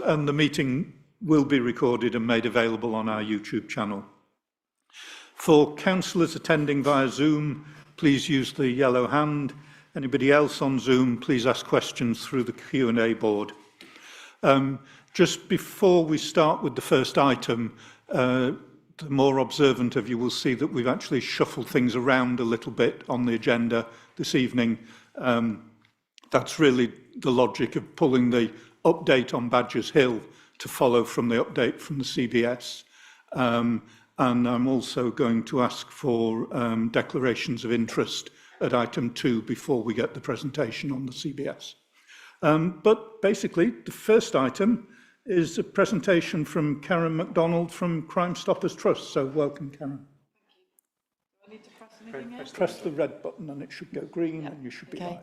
and the meeting will be recorded and made available on our YouTube channel. For councillors attending via Zoom, please use the yellow hand. Anybody else on Zoom, please ask questions through the Q&A board. Just before we start with the first item, the more observant of you will see that we've actually shuffled things around a little bit on the agenda this evening. That's really the logic of pulling the update on Badgers Hill to follow from the update from the CBS. And I'm also going to ask for declarations of interest at item 2 before we get the presentation on the CBS. But basically, the first item is a presentation from Karen MacDonald from Crime Stoppers Trust. So welcome, Karen. Thank you. Do I need to press anything else? Press the red button and it should go green, and you should be live.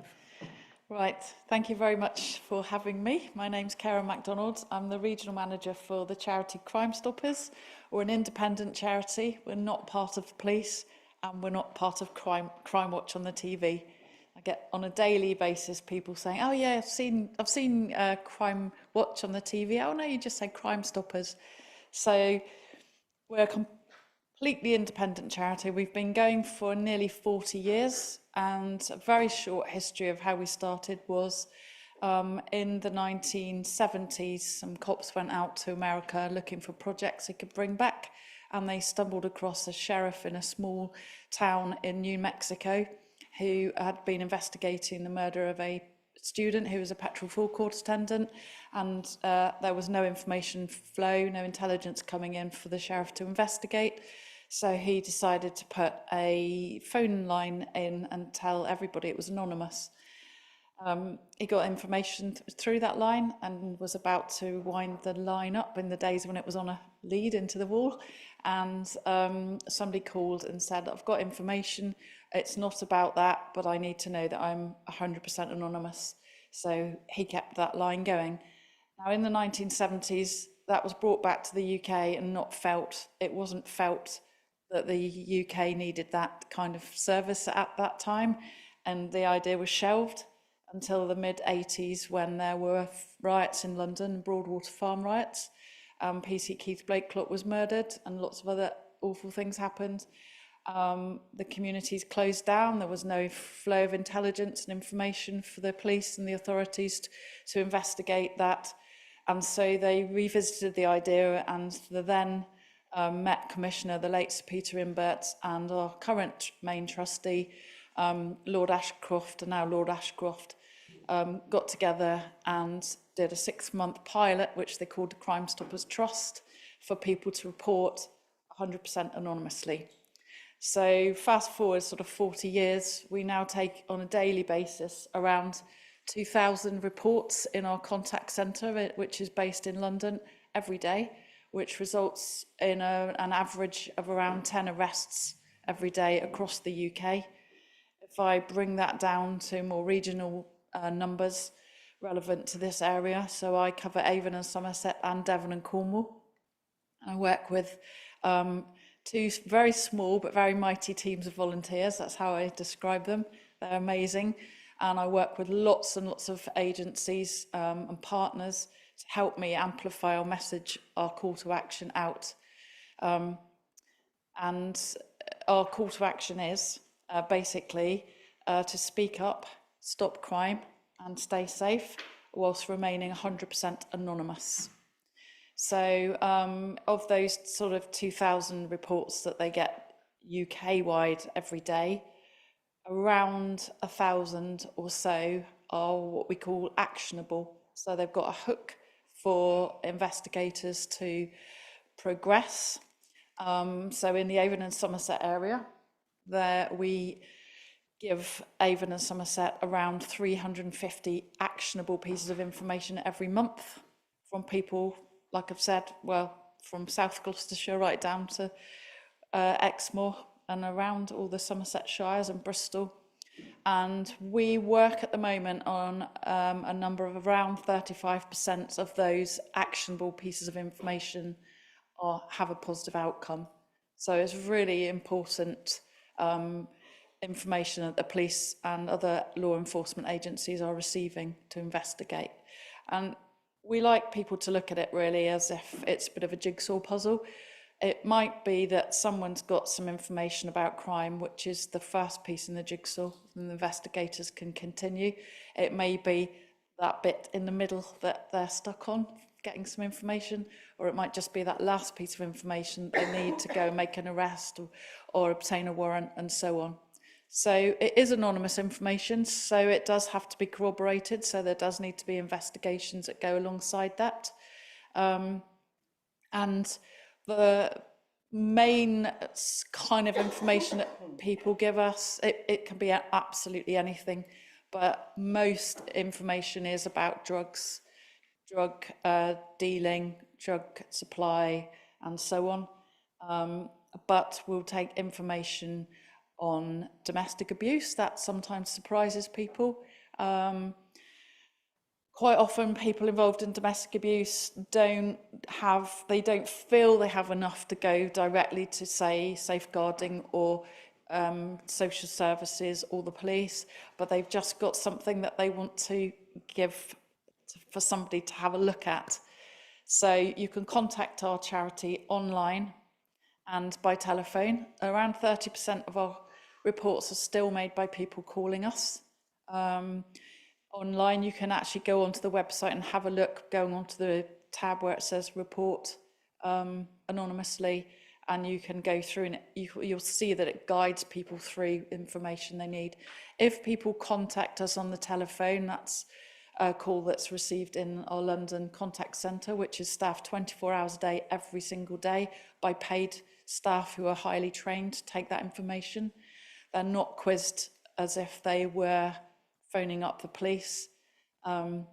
Right, thank you very much for having me. My name's Karen MacDonald. I'm the Regional Manager for the charity Crime Stoppers. We're an independent charity. We're not part of the police, and we're not part of Crime Watch on the TV. I get on a daily basis people saying, "Oh yeah, I've seen Crime Watch on the TV." "Oh no, you just said Crime Stoppers." So we're a completely independent charity. We've been going for nearly 40 years, and a very short history of how we started was in the 1970s, some cops went out to America looking for projects they could bring back, and they stumbled across a sheriff in a small town in New Mexico who had been investigating the murder of a student who was a petrol forecourt attendant, and there was no information flow, no intelligence coming in for the sheriff to investigate. So he decided to put a phone line in and tell everybody it was anonymous. He got information through that line and was about to wind the line up in the days when it was on a lead into the wall. And somebody called and said, "I've got information. It's not about that, but I need to know that I'm 100% anonymous." So he kept that line going. Now, in the 1970s, that was brought back to the UK and not felt. It wasn't felt that the UK needed that kind of service at that time, and the idea was shelved until the mid-80s when there were riots in London, Broadwater Farm riots. PC Keith Blakeclot was murdered and lots of other awful things happened. The communities closed down. There was no flow of intelligence and information for the police and the authorities to investigate that. And so they revisited the idea, and the then Met Commissioner, the late Sir Peter Imbert, and our current main trustee, Lord Ashcroft, and now Lord Ashcroft, got together and did a 6-month pilot, which they called the Crime Stoppers Trust, for people to report 100% anonymously. So fast forward sort of 40 years, we now take on a daily basis around 2,000 reports in our contact centre, which is based in London, every day, which results in an average of around 10 arrests every day across the UK. If I bring that down to more regional numbers relevant to this area, so I cover Avon and Somerset and Devon and Cornwall. I work with 2 very small but very mighty teams of volunteers. That's how I describe them. They're amazing. And I work with lots and lots of agencies and partners to help me amplify our message, our call to action out. And our call to action is basically to speak up, stop crime and stay safe whilst remaining 100% anonymous. So of those sort of 2,000 reports that they get UK-wide every day, around 1,000 or so are what we call actionable. So they've got a hook for investigators to progress. So in the Avon and Somerset area, there we give Avon and Somerset around 350 actionable pieces of information every month from people, like I've said, well, from South Gloucestershire right down to Exmoor and around all the Somerset Shires and Bristol. And we work at the moment on a number of around 35% of those actionable pieces of information have a positive outcome. So it's really important information that the police and other law enforcement agencies are receiving to investigate. And we like people to look at it really as if it's a bit of a jigsaw puzzle. It might be that someone's got some information about crime, which is the first piece in the jigsaw, and the investigators can continue. It may be that bit in the middle that they're stuck on, getting some information, or it might just be that last piece of information they need to go and make an arrest or obtain a warrant and so on. So it is anonymous information, so it does have to be corroborated, so there does need to be investigations that go alongside that. And the main kind of information that people give us, it can be absolutely anything, but most information is about drugs, drug dealing, drug supply, and so on. But we'll take information on domestic abuse. That sometimes surprises people. Quite often people involved in domestic abuse don't feel they have enough to go directly to, say, safeguarding or social services or the police, but they've just got something that they want to give for somebody to have a look at. So you can contact our charity online and by telephone. Around 30% of our reports are still made by people calling us. Online, you can actually go onto the website and have a look, going onto the tab where it says report anonymously, and you can go through and you'll see that it guides people through information they need. If people contact us on the telephone, that's a call that's received in our London contact centre, which is staffed 24 hours a day, every single day, by paid staff who are highly trained to take that information. They're not quizzed as if they were phoning up the police, and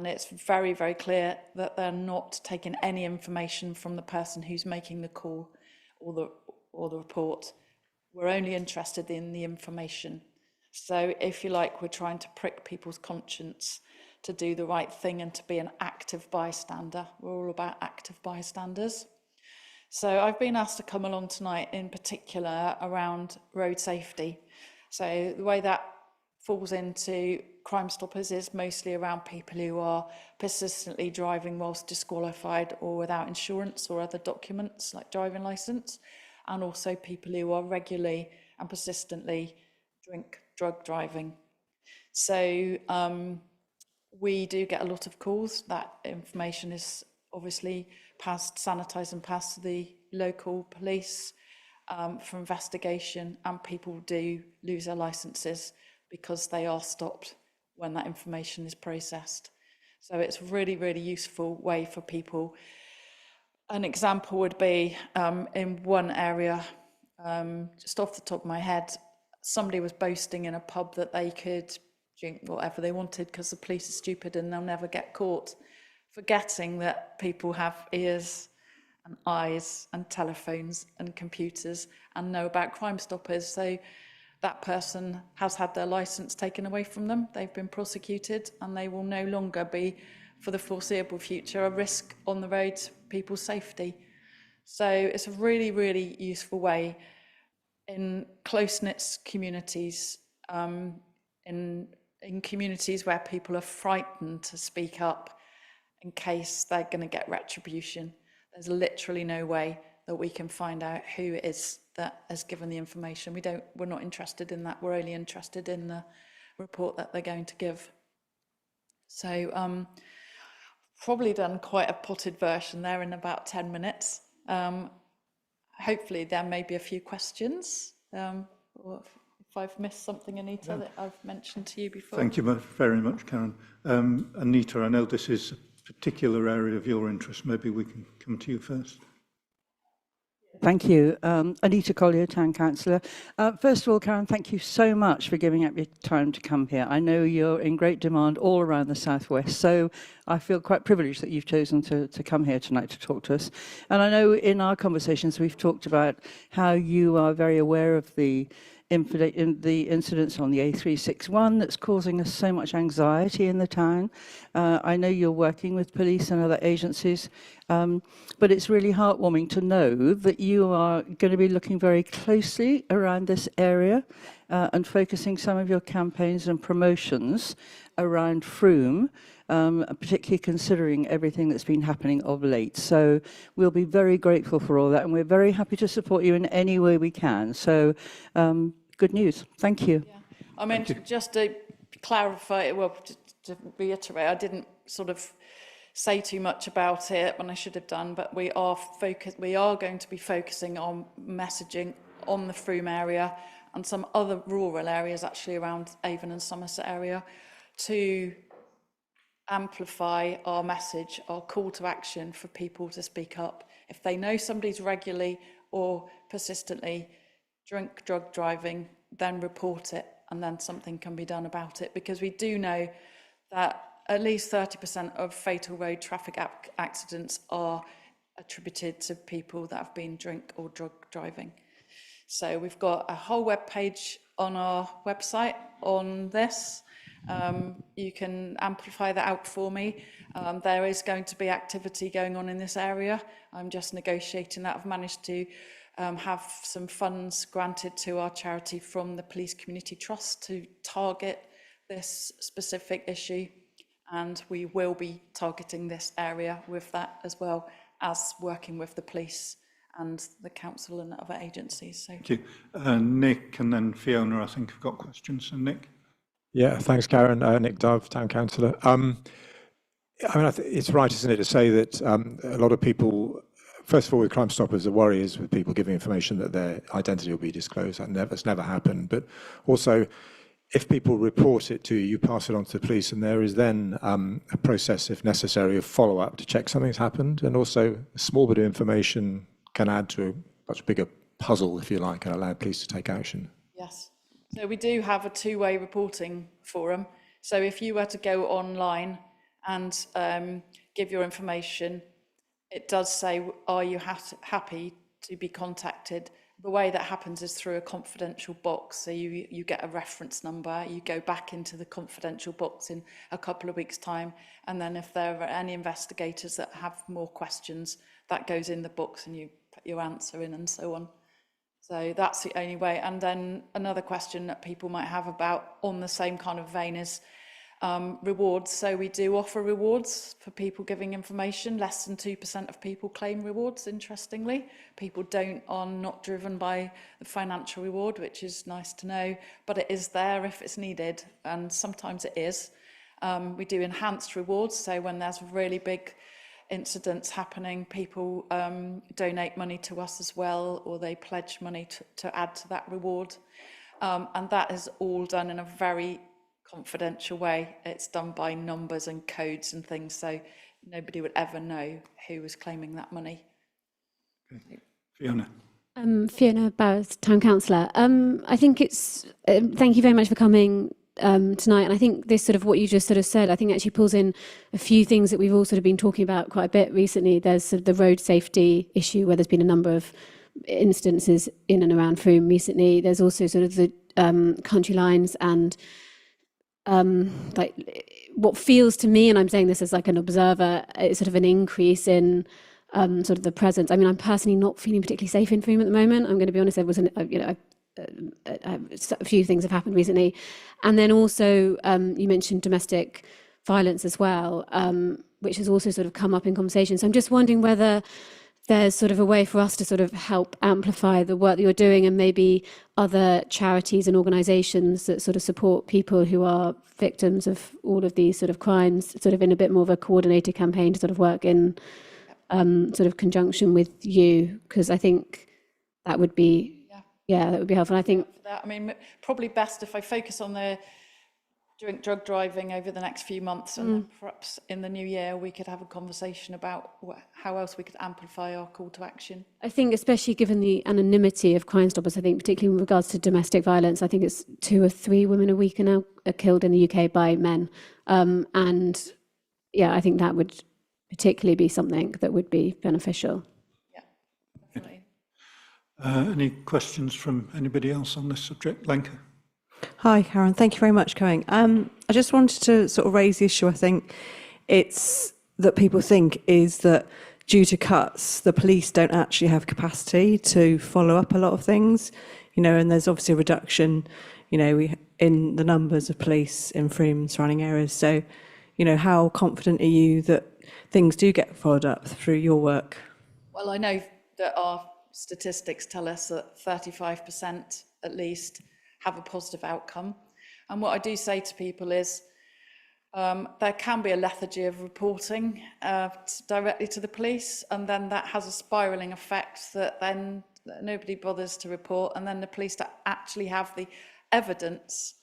it's very, very clear that they're not taking any information from the person who's making the call or the report. We're only interested in the information. So if you like, we're trying to prick people's conscience to do the right thing and to be an active bystander. We're all about active bystanders. So I've been asked to come along tonight in particular around road safety. So the way that falls into Crime Stoppers is mostly around people who are persistently driving whilst disqualified or without insurance or other documents like driving licence, and also people who are regularly and persistently drug driving. So we do get a lot of calls. That information is obviously sanitised and passed to the local police for investigation, and people do lose their licences because they are stopped when that information is processed. So it's a really, really useful way for people. An example would be in one area, just off the top of my head, somebody was boasting in a pub that they could drink whatever they wanted because the police are stupid and they'll never get caught, forgetting that people have ears and eyes and telephones and computers and know about Crime Stoppers. So that person has had their licence taken away from them, they've been prosecuted, and they will no longer be, for the foreseeable future, a risk on the road to people's safety. So it's a really, really useful way in close-knit communities, in communities where people are frightened to speak up in case they're going to get retribution. There's literally no way that we can find out who it is that has given the information. We're not interested in that. We're only interested in the report that they're going to give. So probably done quite a potted version there in about 10 minutes. Hopefully there may be a few questions, or if I've missed something, Anita, that I've mentioned to you before. Thank you very much, Karen. Anita, I know this is a particular area of your interest. Maybe we can come to you first. Thank you. Anita Collier, Town Councillor. First of all, Karen, thank you so much for giving up your time to come here. I know you're in great demand all around the Southwest, so I feel quite privileged that you've chosen to come here tonight to talk to us. And I know in our conversations we've talked about how you are very aware of the incidents on the A361 that's causing us so much anxiety in the town. I know you're working with police and other agencies, but it's really heartwarming to know that you are going to be looking very closely around this area and focusing some of your campaigns and promotions around Frome, particularly considering everything that's been happening of late. So we'll be very grateful for all that, and we're very happy to support you in any way we can. So good news. Thank you. Yeah. I mean, just to clarify, well, to reiterate, I didn't sort of say too much about it when I should have done, but we are going to be focusing on messaging on the Frome area and some other rural areas actually around Avon and Somerset area to amplify our message, our call to action for people to speak up. If they know somebody's regularly or persistently drug driving, then report it, and then something can be done about it, because we do know that at least 30% of fatal road traffic accidents are attributed to people that have been drink or drug driving. So we've got a whole web page on our website on this. You can amplify that out for me. There is going to be activity going on in this area. I'm just negotiating that. I've managed to have some funds granted to our charity from the Police Community Trust to target this specific issue, and we will be targeting this area with that, as well as working with the police and the council and other agencies. So thank you. Nick and then Fiona, I think, have got questions. So Nick. Yeah, thanks, Karen. Nick Dove, Town Councillor. I mean, it's right, isn't it, to say that a lot of people, first of all, with Crime Stoppers, the worry is with people giving information that their identity will be disclosed. That's never happened. But also, if people report it to you, you pass it on to the police, and there is then a process, if necessary, of follow-up to check something's happened. And also, a small bit of information can add to a much bigger puzzle, if you like, and allow police to take action. yes, so we do have a two-way reporting forum. So if you were to go online and give your information, it does say, are you happy to be contacted? The way that happens is through a confidential box. So you get a reference number, you go back into the confidential box in a couple of weeks' time, and then if there are any investigators that have more questions, that goes in the box and you put your answer in and so on. So that's the only way. And then another question that people might have about, on the same kind of vein, is rewards. So we do offer rewards for people giving information. Less than 2% of people claim rewards, interestingly. People are not driven by the financial reward, which is nice to know, but it is there if it's needed, and sometimes it is. We do enhanced rewards, so when there's really big incidents happening, people donate money to us as well, or they pledge money to add to that reward. And that is all done in a very confidential way. It's done by numbers and codes and things, so nobody would ever know who was claiming that money. Okay. Fiona. Fiona Barrett, Town Councillor. I think it's, thank you very much for coming tonight, and I think this sort of what you just sort of said, I think actually pulls in a few things that we've all sort of been talking about quite a bit recently. There's sort of the road safety issue, where there's been a number of instances in and around Frome recently. There's also sort of the country lines and like what feels to me, and I'm saying this as like an observer, it's sort of an increase in sort of the presence. I mean, I'm personally not feeling particularly safe in Frome at the moment. I'm going to be honest. There was a few things have happened recently, and then also you mentioned domestic violence as well, which has also sort of come up in conversation. So I'm just wondering whether there's sort of a way for us to sort of help amplify the work that you're doing, and maybe other charities and organisations that sort of support people who are victims of all of these sort of crimes, sort of in a bit more of a coordinated campaign to sort of work in sort of conjunction with you, because I think that would be that would be helpful. I think I mean, probably best if I focus on the drug driving over the next few months, and perhaps in the new year we could have a conversation about how else we could amplify our call to action. I think, especially given the anonymity of Crime Stoppers, I think particularly in regards to domestic violence, I think it's 2 or 3 women a week are killed in the UK by men, and yeah, I think that would particularly be something that would be beneficial. Yeah, definitely. Any questions from anybody else on this subject? Lenka. Hi, Karen. Thank you very much for coming. I just wanted to sort of raise the issue. I think it's that people think is that due to cuts, the police don't actually have capacity to follow up a lot of things, you know, and there's obviously a reduction, you know, in the numbers of police in Frome surrounding areas. So, You know, how confident are you that things do get followed up through your work? Well, I know that our statistics tell us that 35% at least have a positive outcome. And what I do say to people is there can be a lethargy of reporting directly to the police, and then that has a spiralling effect that then nobody bothers to report, and then the police actually have the evidence.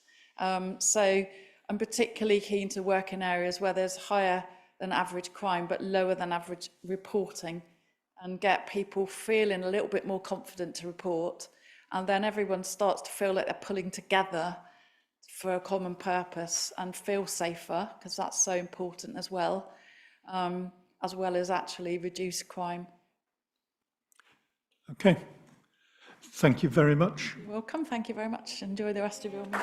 So I'm particularly keen to work in areas where there's higher than average crime but lower than average reporting, and get people feeling a little bit more confident to report, and then everyone starts to feel like they're pulling together for a common purpose and feel safer, because that's so important as well as actually reduce crime. Okay. Thank you very much. You're welcome. Thank you very much. Enjoy the rest of your meeting.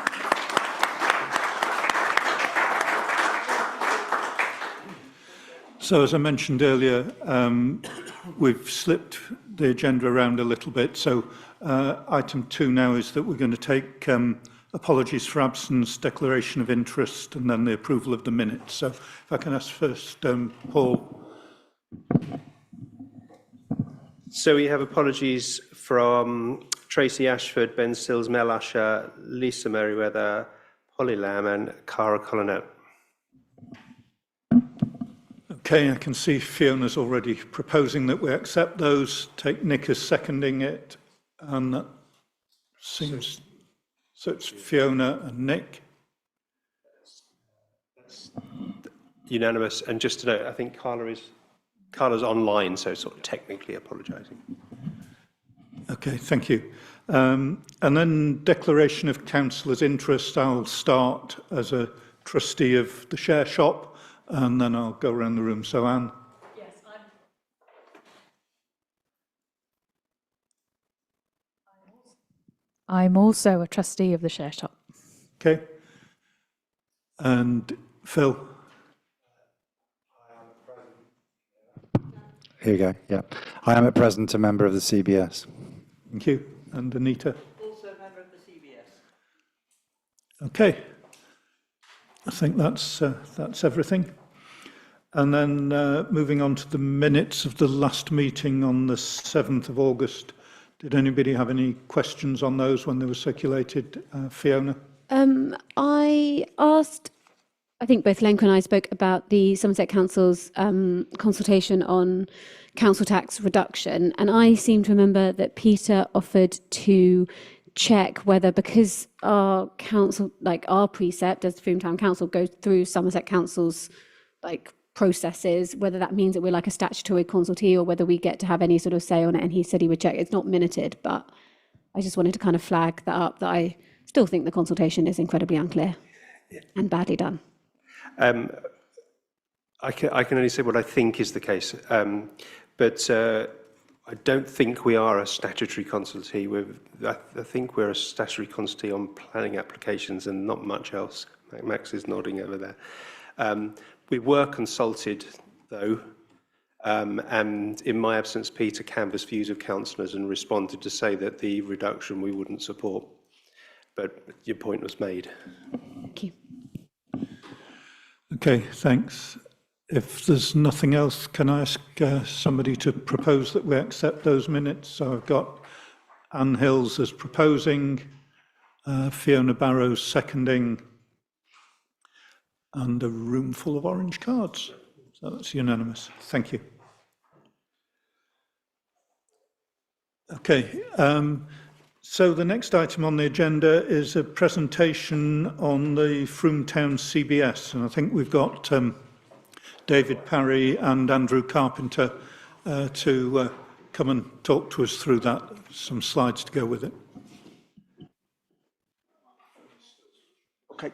So as I mentioned earlier, we've slipped the agenda around a little bit. So item 2 now is that we're going to take apologies for absence, declaration of interest, and then the approval of the minutes. So if I can ask first, Paul. So we have apologies from Tracy Ashford, Ben Stills, Mel Usher, Lisa Merriweather, Polly Lamb, and Cara Colonet. Okay, I can see Fiona's already proposing that we accept those. Take Nick as seconding it, and that seems so. It's Fiona and Nick. Unanimous. And just to note, I think Carla's online, so sort of technically apologising. Okay, thank you. And then declaration of councillors' interest. I'll start as a trustee of the share shop, and then I'll go around the room. So Anne. Yes, I'm also a trustee of the share shop. Okay. And Phil. Here you go, yeah. I am at present a member of the CBS. Thank you. And Anita. Also a member of the CBS. Okay. I think that's everything. And then moving on to the minutes of the last meeting on the 7th of August. Did anybody have any questions on those when they were circulated? Fiona? I asked, I think both Lenka and I spoke about the Somerset Council's consultation on council tax reduction, and I seem to remember that Peter offered to check whether, because our council, like our precept as Frome Town Council, goes through Somerset Council's like processes, whether that means that we're like a statutory consultee or whether we get to have any sort of say on it. And he said he would check. It's not minuted, but I just wanted to kind of flag that up, that I still think the consultation is incredibly unclear and badly done. I can only say what I think is the case, but I don't think we are a statutory consultee. I think we're a statutory consultee on planning applications and not much else. Max is nodding over there. We were consulted, though, and in my absence, Peter canvassed views of councillors and responded to say that the reduction we wouldn't support. But your point was made. Thank you. Okay, thanks. If there's nothing else, can I ask somebody to propose that we accept those minutes? So I've got Anne Hills as proposing, Fiona Barrows seconding, and a room full of orange cards. So that's unanimous. Thank you. Okay, so the next item on the agenda is a presentation on the Frome Town CBS, and I think we've got David Parry and Andrew Carpenter to come and talk to us through that. Some slides to go with it. Okay.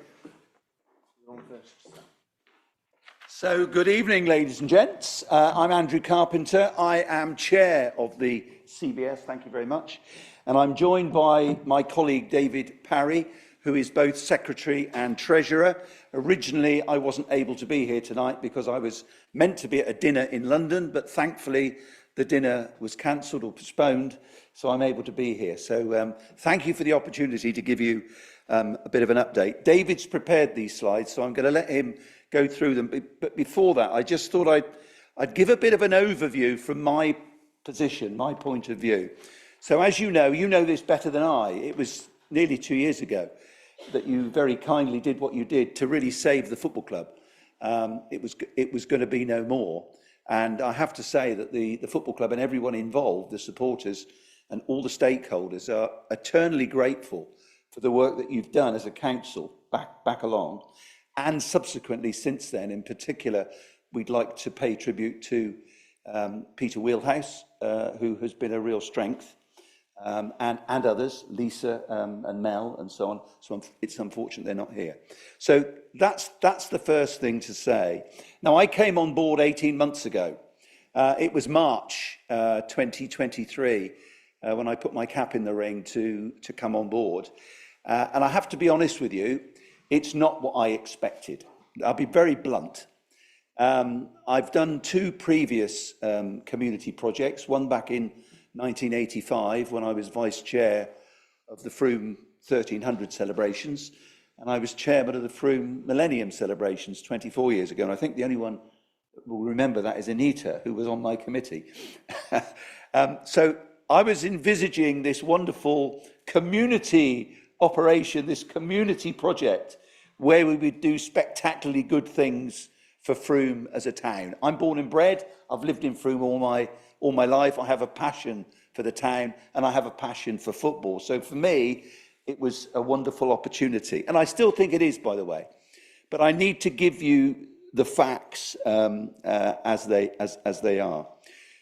So, good evening, ladies and gents. I'm Andrew Carpenter. I am chair of the CBS. Thank you very much. And I'm joined by my colleague, David Parry, who is both secretary and treasurer. Originally, I wasn't able to be here tonight because I was meant to be at a dinner in London, but thankfully the dinner was cancelled or postponed, so I'm able to be here. So thank you for the opportunity to give you a bit of an update. David's prepared these slides, so I'm going to let him go through them. But before that, I just thought I'd give a bit of an overview from my position, my point of view. So as you know this better than I. It was nearly 2 years ago that you very kindly did what you did to really save the football club. It was going to be no more. And I have to say that the football club and everyone involved, the supporters and all the stakeholders, are eternally grateful for the work that you've done as a council back along. And subsequently, since then, in particular, we'd like to pay tribute to Peter Wheelhouse, who has been a real strength, and others, Lisa and Mel and so on. So it's unfortunate they're not here. So that's the first thing to say. Now, I came on board 18 months ago. It was March 2023 when I put my cap in the ring to come on board. And I have to be honest with you, it's not what I expected. I'll be very blunt. I've done 2 previous community projects, one back in 1985 when I was vice chair of the Frome 1300 celebrations, and I was chairman of the Frome Millennium celebrations 24 years ago. And I think the only one that will remember that is Anita, who was on my committee. So I was envisaging this wonderful community operation, this community project, where we would do spectacularly good things for Frome as a town. I'm born and bred. I've lived in Frome all my life. I have a passion for the town, and I have a passion for football. So for me, it was a wonderful opportunity, and I still think it is, by the way. But I need to give you the facts as they are.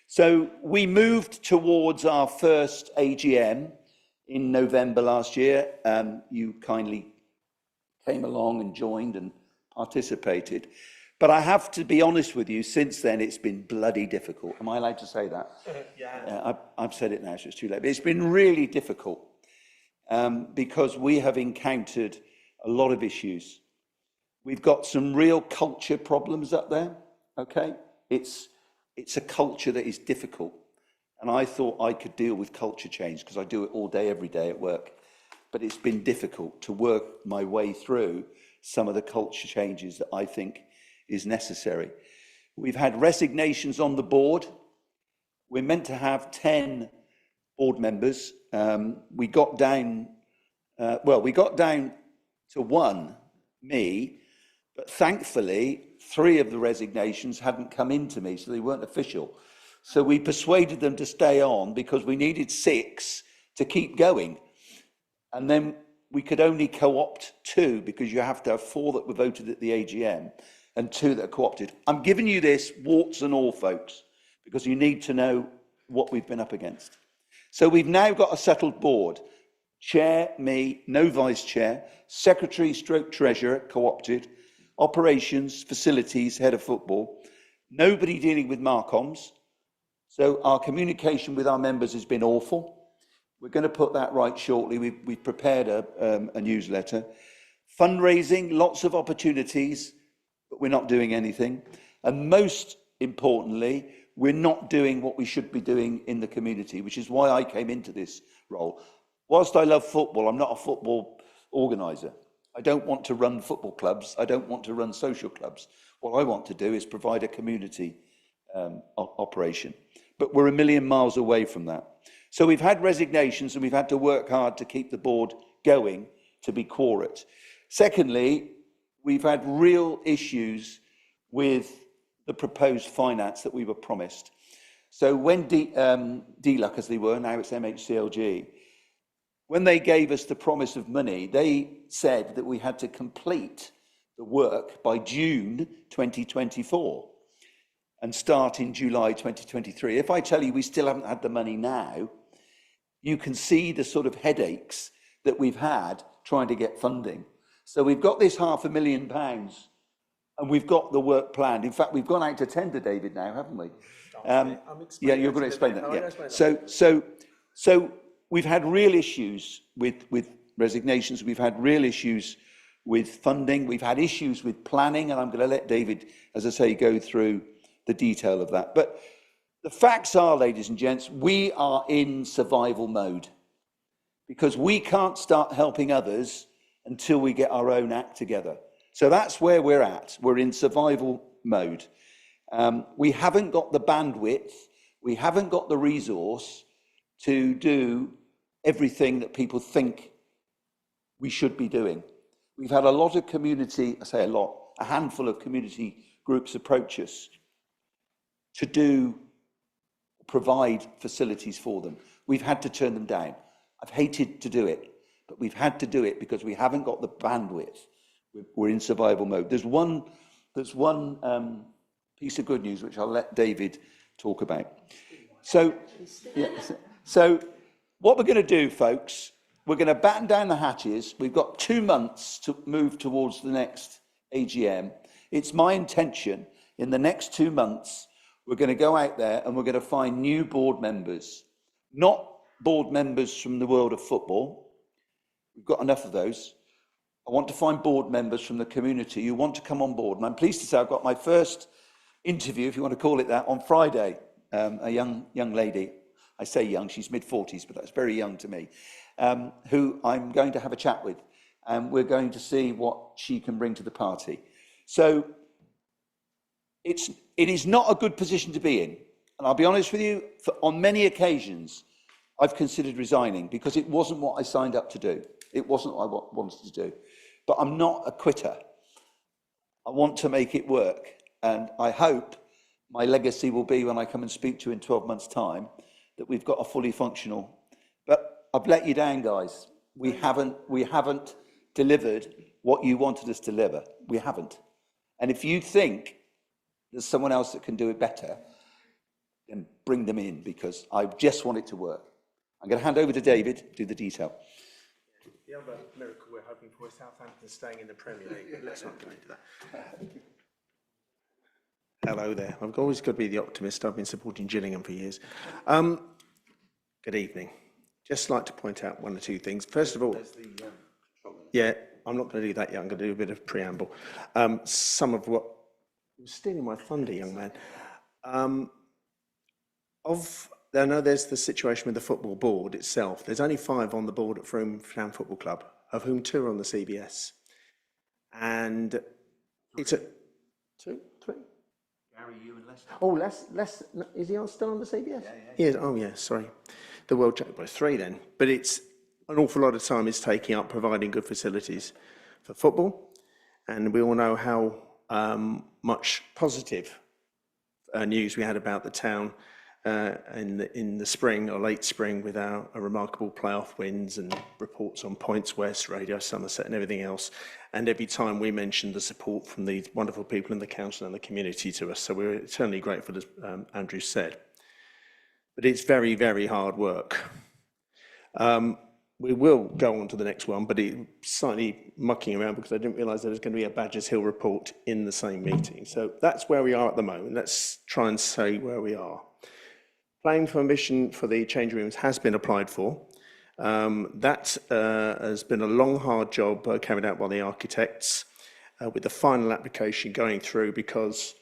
So we moved towards our first AGM in November last year. You kindly came along and joined and participated. But I have to be honest with you, since then it's been bloody difficult. Am I allowed to say that? Yeah. I've said it now, so it's too late. But it's been really difficult because we have encountered a lot of issues. We've got some real culture problems up there, okay? It's a culture that is difficult. And I thought I could deal with culture change because I do it all day, every day at work. But it's been difficult to work my way through some of the culture changes that I think is necessary. We've had resignations on the board. We're meant to have 10 board members. We got down to 1, me, but thankfully 3 of the resignations hadn't come into me, so they weren't official. So we persuaded them to stay on because we needed 6 to keep going. And then we could only co-opt 2 because you have to have 4 that were voted at the AGM and 2 that are co-opted. I'm giving you this warts and all, folks, because you need to know what we've been up against. So we've now got a settled board. Chair, me, no vice chair, secretary stroke treasurer, co-opted, operations, facilities, head of football, nobody dealing with Marcoms. So our communication with our members has been awful. We're going to put that right shortly. We've prepared a newsletter. Fundraising, lots of opportunities, but we're not doing anything. And most importantly, we're not doing what we should be doing in the community, which is why I came into this role. Whilst I love football, I'm not a football organiser. I don't want to run football clubs. I don't want to run social clubs. What I want to do is provide a community operation. But we're a million miles away from that. So we've had resignations and we've had to work hard to keep the board going to be quorate. Secondly, we've had real issues with the proposed finance that we were promised. So when DLUC, as they were, now it's MHCLG, when they gave us the promise of money, they said that we had to complete the work by June 2024 and start in July 2023. If I tell you we still haven't had the money now, you can see the sort of headaches that we've had trying to get funding. So we've got this £500,000 and we've got the work planned. In fact, we've gone out to tender, David, now, haven't we? Yeah, you're going to explain that. Yeah. So we've had real issues with resignations. We've had real issues with funding. We've had issues with planning, and I'm going to let David, as I say, go through the detail of that. But the facts are, ladies and gents, we are in survival mode because we can't start helping others until we get our own act together. So that's where we're at. We're in survival mode. We haven't got the bandwidth, we haven't got the resource to do everything that people think we should be doing. We've had a lot of community, I say a lot, a handful of community groups approach us to provide facilities for them. We've had to turn them down. I've hated to do it, but we've had to do it because we haven't got the bandwidth. We're in survival mode. There's one piece of good news which I'll let David talk about. So what we're going to do, folks, we're going to batten down the hatches. We've got 2 months to move towards the next AGM. It's my intention in the next 2 months, we're going to go out there and we're going to find new board members, not board members from the world of football. We've got enough of those. I want to find board members from the community who want to come on board. And I'm pleased to say I've got my first interview, if you want to call it that, on Friday. A young lady, I say young, she's mid-40s, but that's very young to me, who I'm going to have a chat with. And we're going to see what she can bring to the party. So it is not a good position to be in. And I'll be honest with you, on many occasions, I've considered resigning because it wasn't what I signed up to do. It wasn't what I wanted to do. But I'm not a quitter. I want to make it work. And I hope my legacy will be when I come and speak to you in 12 months' time, that we've got a fully functional. But I've let you down, guys. We haven't delivered what you wanted us to deliver. We haven't. And if you think there's someone else that can do it better, then bring them in, because I just want it to work. I'm going to hand over to David to do the detail. The other miracle we're hoping for is Southampton staying in the Premier League, but let's not go into that. Hello there. I've always got to be the optimist. I've been supporting Gillingham for years. Good evening. Just like to point out one or two things. First of all, yeah, I'm not going to do that yet. I'm going to do a bit of preamble. Some of what you're stealing my thunder, young man. I know there's the situation with the football board itself. There's only 5 on the board at Frome Town Football Club, of whom 2 are on the CBS. And it's a 2, 3. Gary, you and Lester. Oh, Les, is he still on the CBS? Yeah. Oh, yeah, sorry. The World Championship, 3 then. But it's an awful lot of time is taking up providing good facilities for football. And we all know how much positive news we had about the town in the spring or late spring with our remarkable playoff wins and reports on Points West, Radio Somerset and everything else. And every time we mentioned the support from these wonderful people in the council and the community to us. So we're eternally grateful, as Andrew said. But it's very, very hard work. We will go on to the next one, but it's slightly mucking around because I didn't realise there was going to be a Badgers Hill report in the same meeting. So that's where we are at the moment. Let's try and say where we are. Planning permission for the change rooms has been applied for. That has been a long, hard job carried out by the architects, with the final application going through because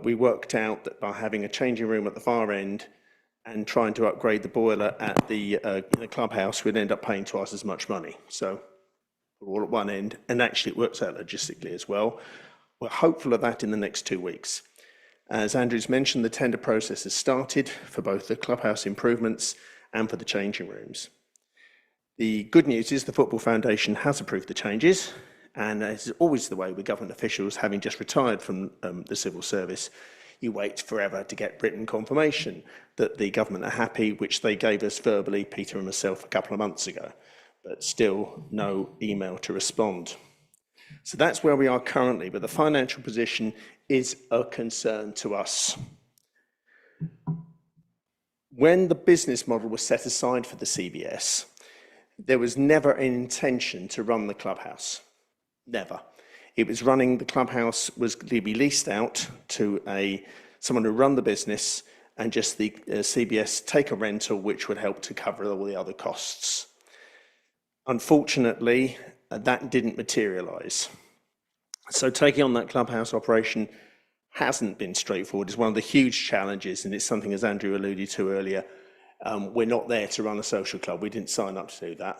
we worked out that by having a changing room at the far end and trying to upgrade the boiler at the clubhouse, we'd end up paying twice as much money. So we're all at one end, and actually it works out logistically as well. We're hopeful of that in the next 2 weeks. As Andrew's mentioned, the tender process has started for both the clubhouse improvements and for the changing rooms. The good news is the Football Foundation has approved the changes, and as is always the way with government officials, having just retired from the civil service, you wait forever to get written confirmation that the government are happy, which they gave us verbally, Peter and myself, a couple of months ago, but still no email to respond. So that's where we are currently, but the financial position is a concern to us. When the business model was set aside for the CBS, there was never an intention to run the clubhouse. Never. It was running, the clubhouse was to be leased out to someone who run the business, and just the CBS take a rental which would help to cover all the other costs. Unfortunately, that didn't materialise. So taking on that clubhouse operation hasn't been straightforward. It's one of the huge challenges, and it's something, as Andrew alluded to earlier, we're not there to run a social club. We didn't sign up to do that.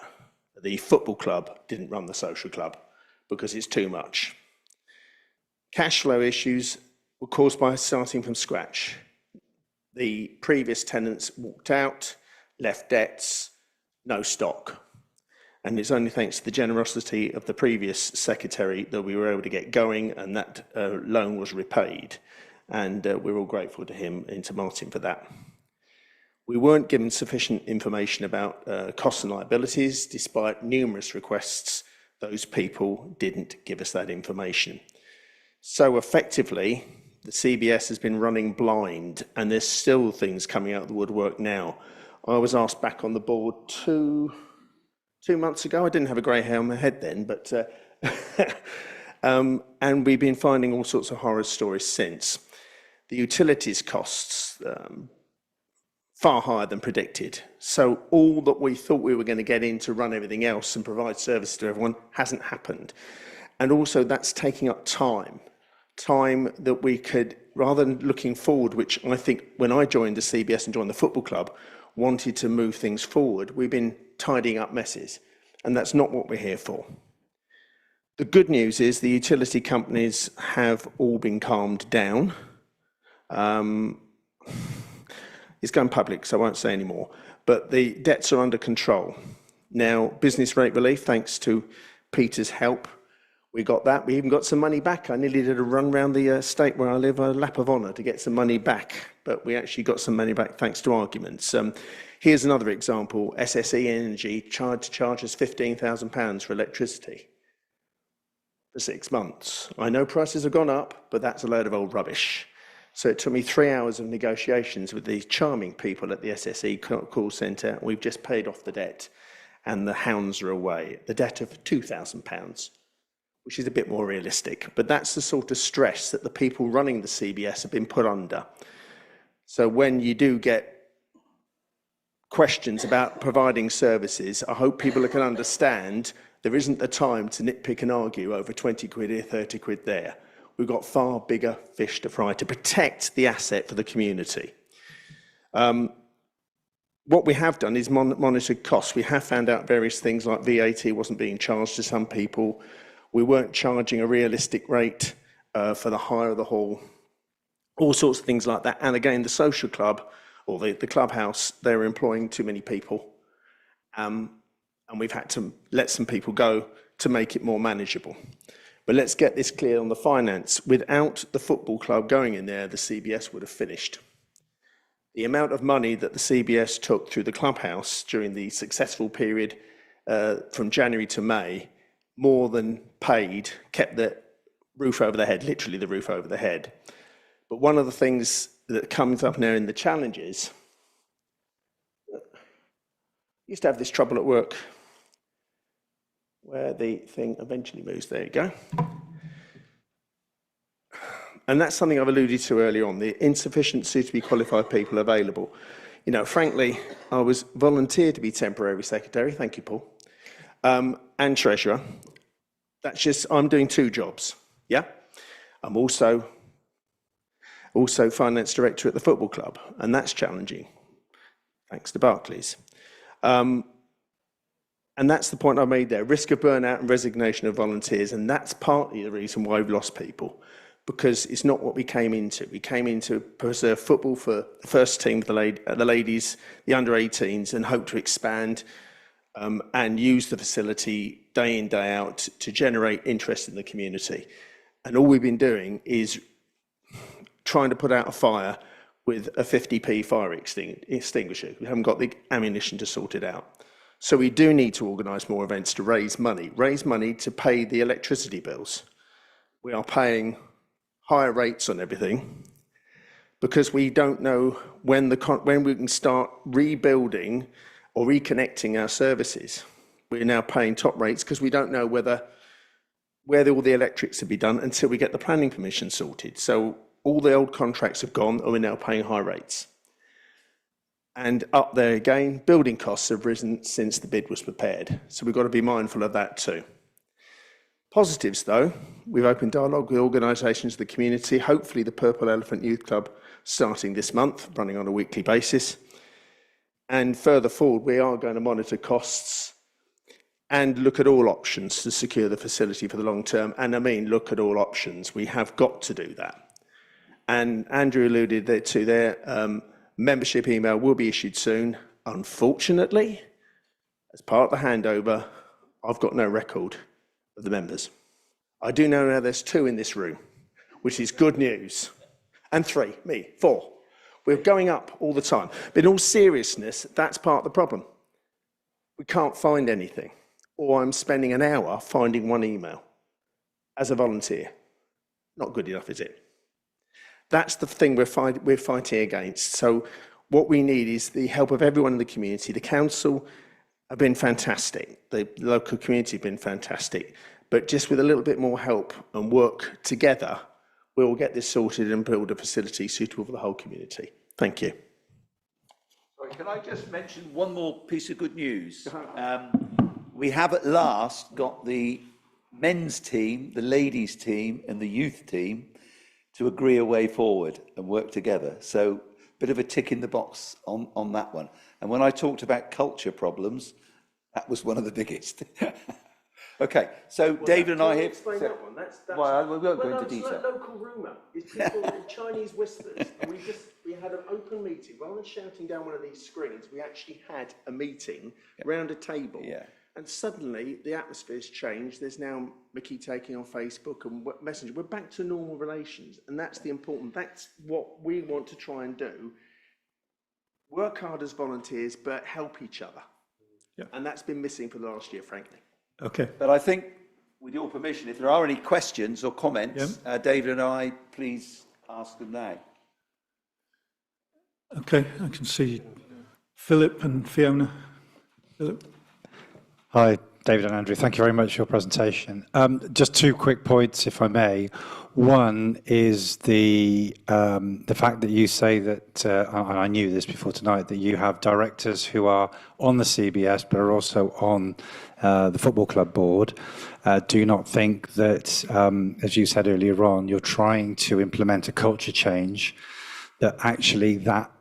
The football club didn't run the social club because it's too much. Cash flow issues were caused by starting from scratch. The previous tenants walked out, left debts, no stock. And it's only thanks to the generosity of the previous secretary that we were able to get going, and that loan was repaid. And we're all grateful to him and to Martin for that. We weren't given sufficient information about costs and liabilities. Despite numerous requests, those people didn't give us that information. So effectively, the CBS has been running blind, and there's still things coming out of the woodwork now. I was asked back on the board two months ago. I didn't have a grey hair on my head then, but and we've been finding all sorts of horror stories since. The utilities costs far higher than predicted. So all that we thought we were going to get in to run everything else and provide service to everyone hasn't happened. And also that's taking up time that we could, rather than looking forward, which I think when I joined the CBS and joined the football club, wanted to move things forward, we've been tidying up messes, and that's not what we're here for. The good news is the utility companies have all been calmed down. It's going public, so I won't say any more, but the debts are under control. Now, business rate relief, thanks to Peter's help, we got that. We even got some money back. I nearly did a run around the estate where I live, a lap of honour to get some money back, but we actually got some money back thanks to arguments. Here's another example. SSE Energy charges £15,000 for electricity for 6 months. I know prices have gone up, but that's a load of old rubbish. So it took me 3 hours of negotiations with these charming people at the SSE call centre. We've just paid off the debt, and the hounds are away. The debt of £2,000, which is a bit more realistic. But that's the sort of stress that the people running the CBS have been put under. So when you do get questions about providing services, I hope people can understand there isn't the time to nitpick and argue over 20 quid here, 30 quid there. We've got far bigger fish to fry to protect the asset for the community. What we have done is monitored costs. We have found out various things like VAT wasn't being charged to some people. We weren't charging a realistic rate for the hire of the hall. All sorts of things like that. And again, the social club, or the clubhouse, they were employing too many people. And we've had to let some people go to make it more manageable. But let's get this clear on the finance. Without the football club going in there, the CBS would have finished. The amount of money that the CBS took through the clubhouse during the successful period from January to May, more than paid, kept the roof over the head, literally the roof over the head. But one of the things that comes up now in the challenges, I used to have this trouble at work where the thing eventually moves. There you go. And that's something I've alluded to earlier on, the insufficient suitably qualified people available. You know, frankly, I was volunteered to be temporary secretary, thank you, Paul, and treasurer. That's just, I'm doing 2 jobs, yeah? I'm also finance director at the football club, and that's challenging, thanks to Barclays. And that's the point I made there, risk of burnout and resignation of volunteers, and that's partly the reason why we've lost people, because it's not what we came into. We came in to preserve football for the first team, the ladies, the under-18s, and hope to expand and use the facility day in, day out to generate interest in the community. And all we've been doing is trying to put out a fire with a 50p fire extinguisher. We haven't got the ammunition to sort it out. So we do need to organise more events to raise money to pay the electricity bills. We are paying higher rates on everything because we don't know when we can start rebuilding or reconnecting our services. We're now paying top rates because we don't know where all the electrics will be done until we get the planning permission sorted. So all the old contracts have gone and we're now paying high rates. And up there again, building costs have risen since the bid was prepared. So we've got to be mindful of that too. Positives though, we've opened dialogue with organisations of the community, hopefully the Purple Elephant Youth Club starting this month, running on a weekly basis. And further forward, we are going to monitor costs and look at all options to secure the facility for the long term. And I mean, look at all options. We have got to do that. And Andrew alluded to their membership email will be issued soon. Unfortunately, as part of the handover, I've got no record of the members. I do know now there's 2 in this room, which is good news. And 3, me, 4. We're going up all the time. But in all seriousness, that's part of the problem. We can't find anything. Or I'm spending an hour finding one email as a volunteer. Not good enough, is it? That's the thing we're fighting against. So what we need is the help of everyone in the community. The council have been fantastic. The local community have been fantastic. But just with a little bit more help and work together, we'll get this sorted and build a facility suitable for the whole community. Thank you. Sorry, can I just mention one more piece of good news? We have at last got the men's team, the ladies team and the youth team to agree a way forward and work together. So bit of a tick in the box on that one. And when I talked about culture problems, that was one of the biggest. Okay, so well, David and I here. Explain that one. That's well, we won't go into detail. Like local rumour. It's people in Chinese whispers. And we had an open meeting. Rather than shouting down one of these screens, we actually had a meeting round a table. Yeah. And suddenly the atmosphere's changed. There's now Mickey taking on Facebook and Messenger. We're back to normal relations. And that's the important, that's what we want to try and do. Work hard as volunteers, but help each other. Yeah. And that's been missing for the last year, frankly. Okay. But I think, with your permission, if there are any questions or comments, David and I, please ask them now. Okay, I can see Philip and Fiona. Philip. Hi, David and Andrew. Thank you very much for your presentation. Just 2 quick points, if I may. One is the fact that you say that, and I knew this before tonight, that you have directors who are on the CBS but are also on the football club board. Do you not think that, as you said earlier on, you're trying to implement a culture change that actually that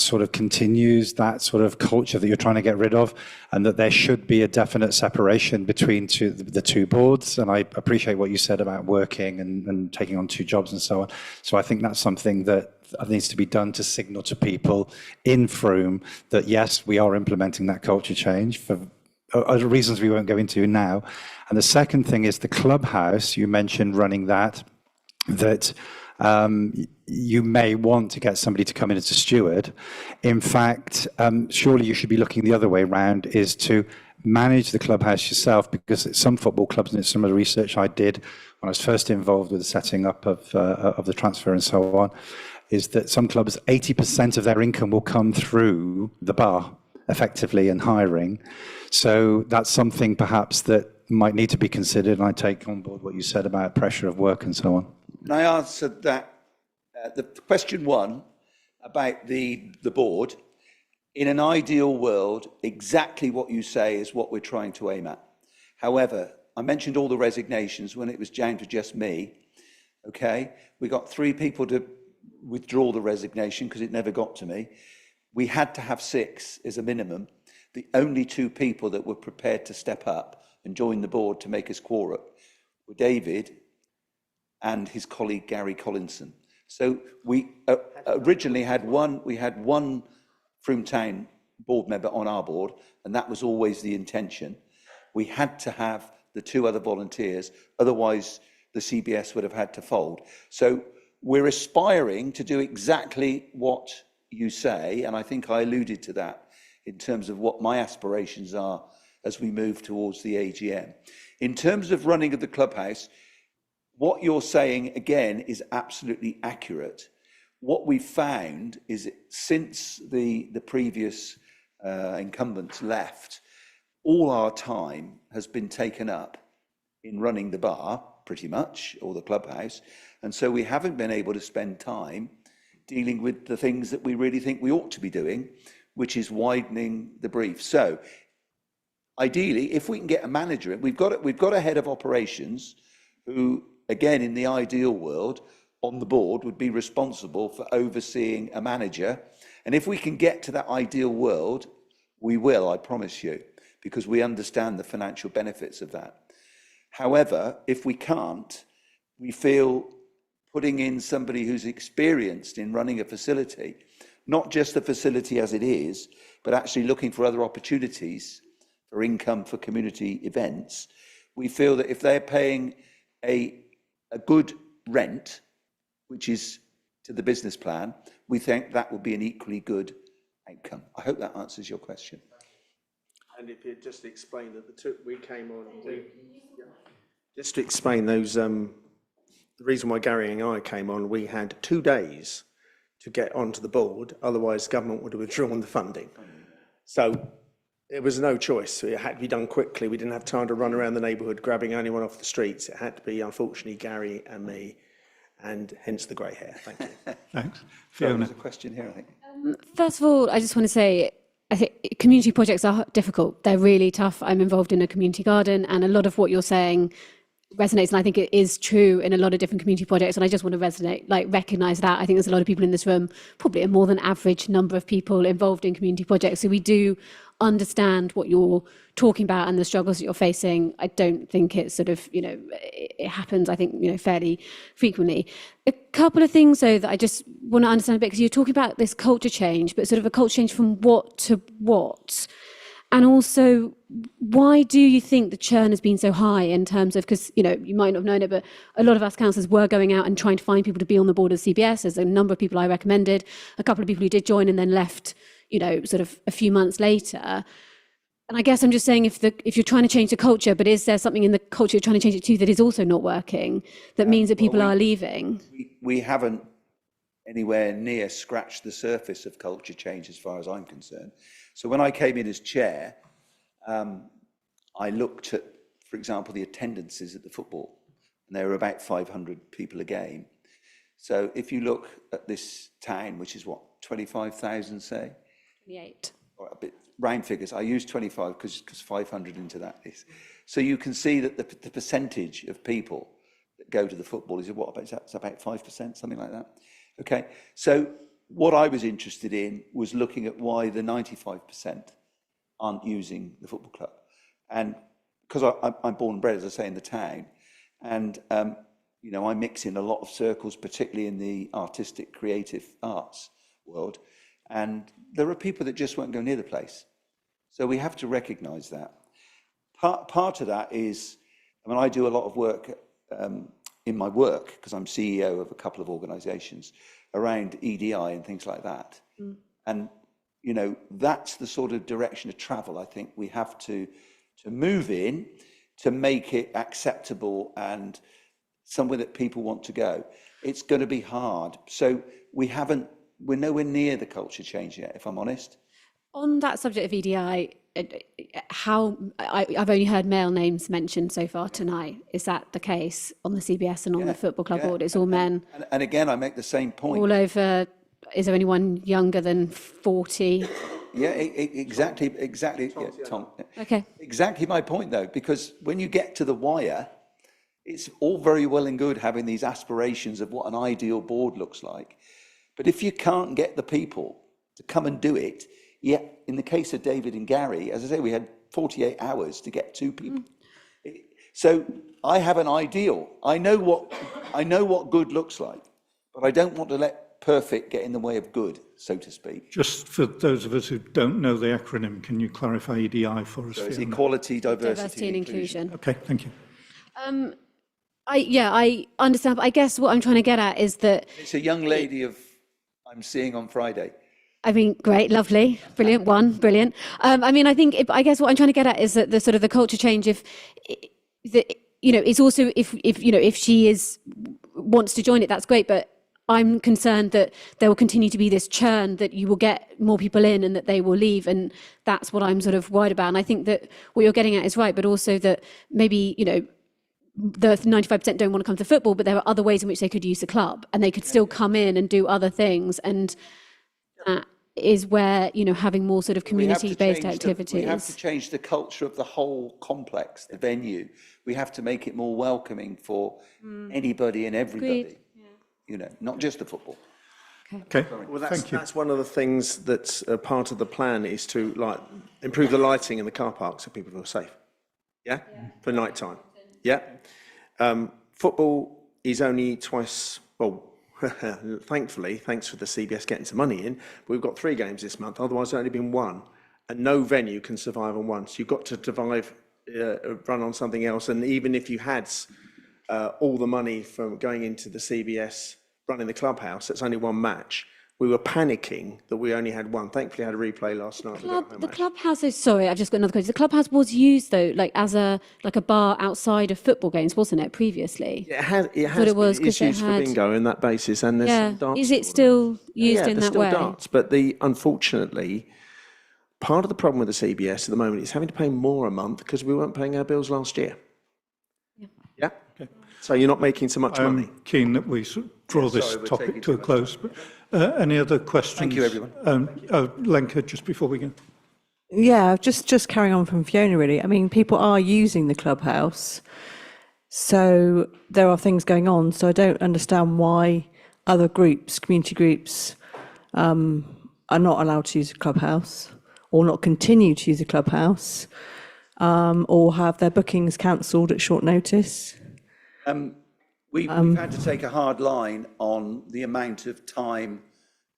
sort of continues, that sort of culture that you're trying to get rid of, and that there should be a definite separation between the 2 boards? And I appreciate what you said about working and taking on 2 jobs and so on. So I think that's something that needs to be done to signal to people in Frome that, yes, we are implementing that culture change for other reasons we won't go into now. And the second thing is the clubhouse. You mentioned running that you may want to get somebody to come in as a steward. In fact, surely you should be looking the other way around, is to manage the clubhouse yourself, because at some football clubs, and it's some of the research I did when I was first involved with the setting up of the transfer and so on, is that some clubs, 80% of their income will come through the bar, effectively, and hiring. So that's something perhaps that might need to be considered, and I take on board what you said about pressure of work and so on. Can I answer that? The question 1 about the board. In an ideal world, exactly what you say is what we're trying to aim at. However, I mentioned all the resignations when it was down to just me. Okay, we got 3 people to withdraw the resignation because it never got to me. We had to have 6 as a minimum. The only 2 people that were prepared to step up and join the board to make us quorum were David and his colleague Gary Collinson. So we originally had one Frome Town board member on our board, and that was always the intention. We had to have the 2 other volunteers, otherwise the CBS would have had to fold. So we're aspiring to do exactly what you say, and I think I alluded to that in terms of what my aspirations are as we move towards the AGM. In terms of running of the clubhouse, what you're saying, again, is absolutely accurate. What we've found is that since the previous incumbents left, all our time has been taken up in running the bar, pretty much, or the clubhouse. And so we haven't been able to spend time dealing with the things that we really think we ought to be doing, which is widening the brief. So ideally, if we can get a manager in, we've got a head of operations who, again, in the ideal world, on the board would be responsible for overseeing a manager. And if we can get to that ideal world, we will, I promise you. because we understand the financial benefits of that. However, if we can't, we feel putting in somebody who's experienced in running a facility, not just the facility as it is, but actually looking for other opportunities for income for community events, we feel that if they're paying a good rent, which is to the business plan, we think that will be an equally good outcome. I hope that answers your question. And if you just explain that we came on, just to explain those, the reason why Gary and I came on, we had 2 days to get onto the board, otherwise government would have withdrawn the funding. So there was no choice. It had to be done quickly. We didn't have time to run around the neighbourhood grabbing anyone off the streets. It had to be, unfortunately, Gary and me, and hence the grey hair. Thank you. Thanks. Fiona. Fiona. There's a question here, I think. First of all, I just want to say, I think community projects are difficult. They're really tough. I'm involved in a community garden, and a lot of what you're saying resonates, and I think it is true in a lot of different community projects, and I just want to recognise that. I think there's a lot of people in this room, probably a more than average number of people involved in community projects, so we do understand what you're talking about and the struggles that you're facing. I don't think it's sort of, it happens, I think, fairly frequently. A couple of things, though, that I just want to understand a bit, because you're talking about this culture change, but sort of a culture change from what to what? And also, why do you think the churn has been so high in terms of, because, you might not have known it, but a lot of us councillors were going out and trying to find people to be on the board of CBS. There's a number of people I recommended, a couple of people who did join and then left, sort of a few months later. And I guess I'm just saying, if you're trying to change the culture, but is there something in the culture you're trying to change it to that is also not working, that means that people are leaving? We haven't anywhere near scratched the surface of culture change as far as I'm concerned. So when I came in as chair, I looked at, for example, the attendances at the football, and there were about 500 people a game. So if you look at this town, which is what, 25,000, say? 28. Or a bit round figures. I use 25 because 500 into that is. So you can see that the percentage of people that go to the football is what, it's about 5%, something like that. Okay, so what I was interested in was looking at why the 95% aren't using the football club. And because I'm born and bred, as I say, in the town, and I mix in a lot of circles, particularly in the artistic, creative arts world, and there are people that just won't go near the place. So we have to recognise that. Part of that is, I do a lot of work in my work, because I'm CEO of a couple of organisations, around EDI and things like that. Mm. And, that's the sort of direction of travel I think we have to move in to make it acceptable and somewhere that people want to go. It's going to be hard. So we're nowhere near the culture change yet, if I'm honest. On that subject of EDI, I've only heard male names mentioned so far tonight. Is that the case on the CBS and on the football club board? It's all men. And again, I make the same point. All over. Is there anyone younger than 40? Yeah, exactly. Yeah, Tom. Okay. Exactly my point, though, because when you get to the wire, it's all very well and good having these aspirations of what an ideal board looks like. But if you can't get the people to come and do it, in the case of David and Gary, as I say, we had 48 hours to get 2 people. Mm. So I have an ideal. I know what good looks like, but I don't want to let perfect get in the way of good, so to speak. Just for those of us who don't know the acronym, can you clarify EDI for us? So it's equality, diversity and inclusion. Okay, thank you. I understand, but I guess what I'm trying to get at is that it's a young lady I'm seeing on Friday. Great, lovely, brilliant, brilliant. I guess what I'm trying to get at is that the sort of the culture change, it's also if she wants to join it, that's great, but I'm concerned that there will continue to be this churn, that you will get more people in and that they will leave, and that's what I'm sort of worried about. And I think that what you're getting at is right, but also that maybe, the 95% don't want to come to football, but there are other ways in which they could use the club, and they could still come in and do other things, and that is where, having more sort of community-based activities. We have to change the culture of the whole complex, the venue. We have to make it more welcoming for anybody and everybody. Agreed. Not just the football. Okay. Well, that's one of the things that's part of the plan, is to improve the lighting in the car park so people feel safe. Yeah? For night time. Yeah? Football is only twice, well, thankfully, thanks for the CBS getting some money in, but we've got 3 games this month, otherwise there's only been 1. And no venue can survive on 1. So you've got to run on something else. And even if you had all the money from going into the CBS, running the clubhouse, it's only 1 match. We were panicking that we only had 1. Thankfully, I had a replay last night. The clubhouse is, sorry, I've just got another question. The clubhouse was used though, like as a bar outside of football games, wasn't it, previously? It has it was, been, it's used for bingo in that basis, and there's some darts. Is it still used in that way? Yeah, there's still darts, but unfortunately, part of the problem with the CBS at the moment is having to pay more a month because we weren't paying our bills last year. Yeah? Okay. So you're not making so much money. I'm keen that we draw this topic to a close. But, any other questions? Thank you, everyone. Lenka, just before we go. Yeah, just carrying on from Fiona, really. I mean, people are using the clubhouse, so there are things going on. So I don't understand why other groups, community groups, are not allowed to use the clubhouse, or not continue to use the clubhouse, or have their bookings cancelled at short notice. We've had to take a hard line on the amount of time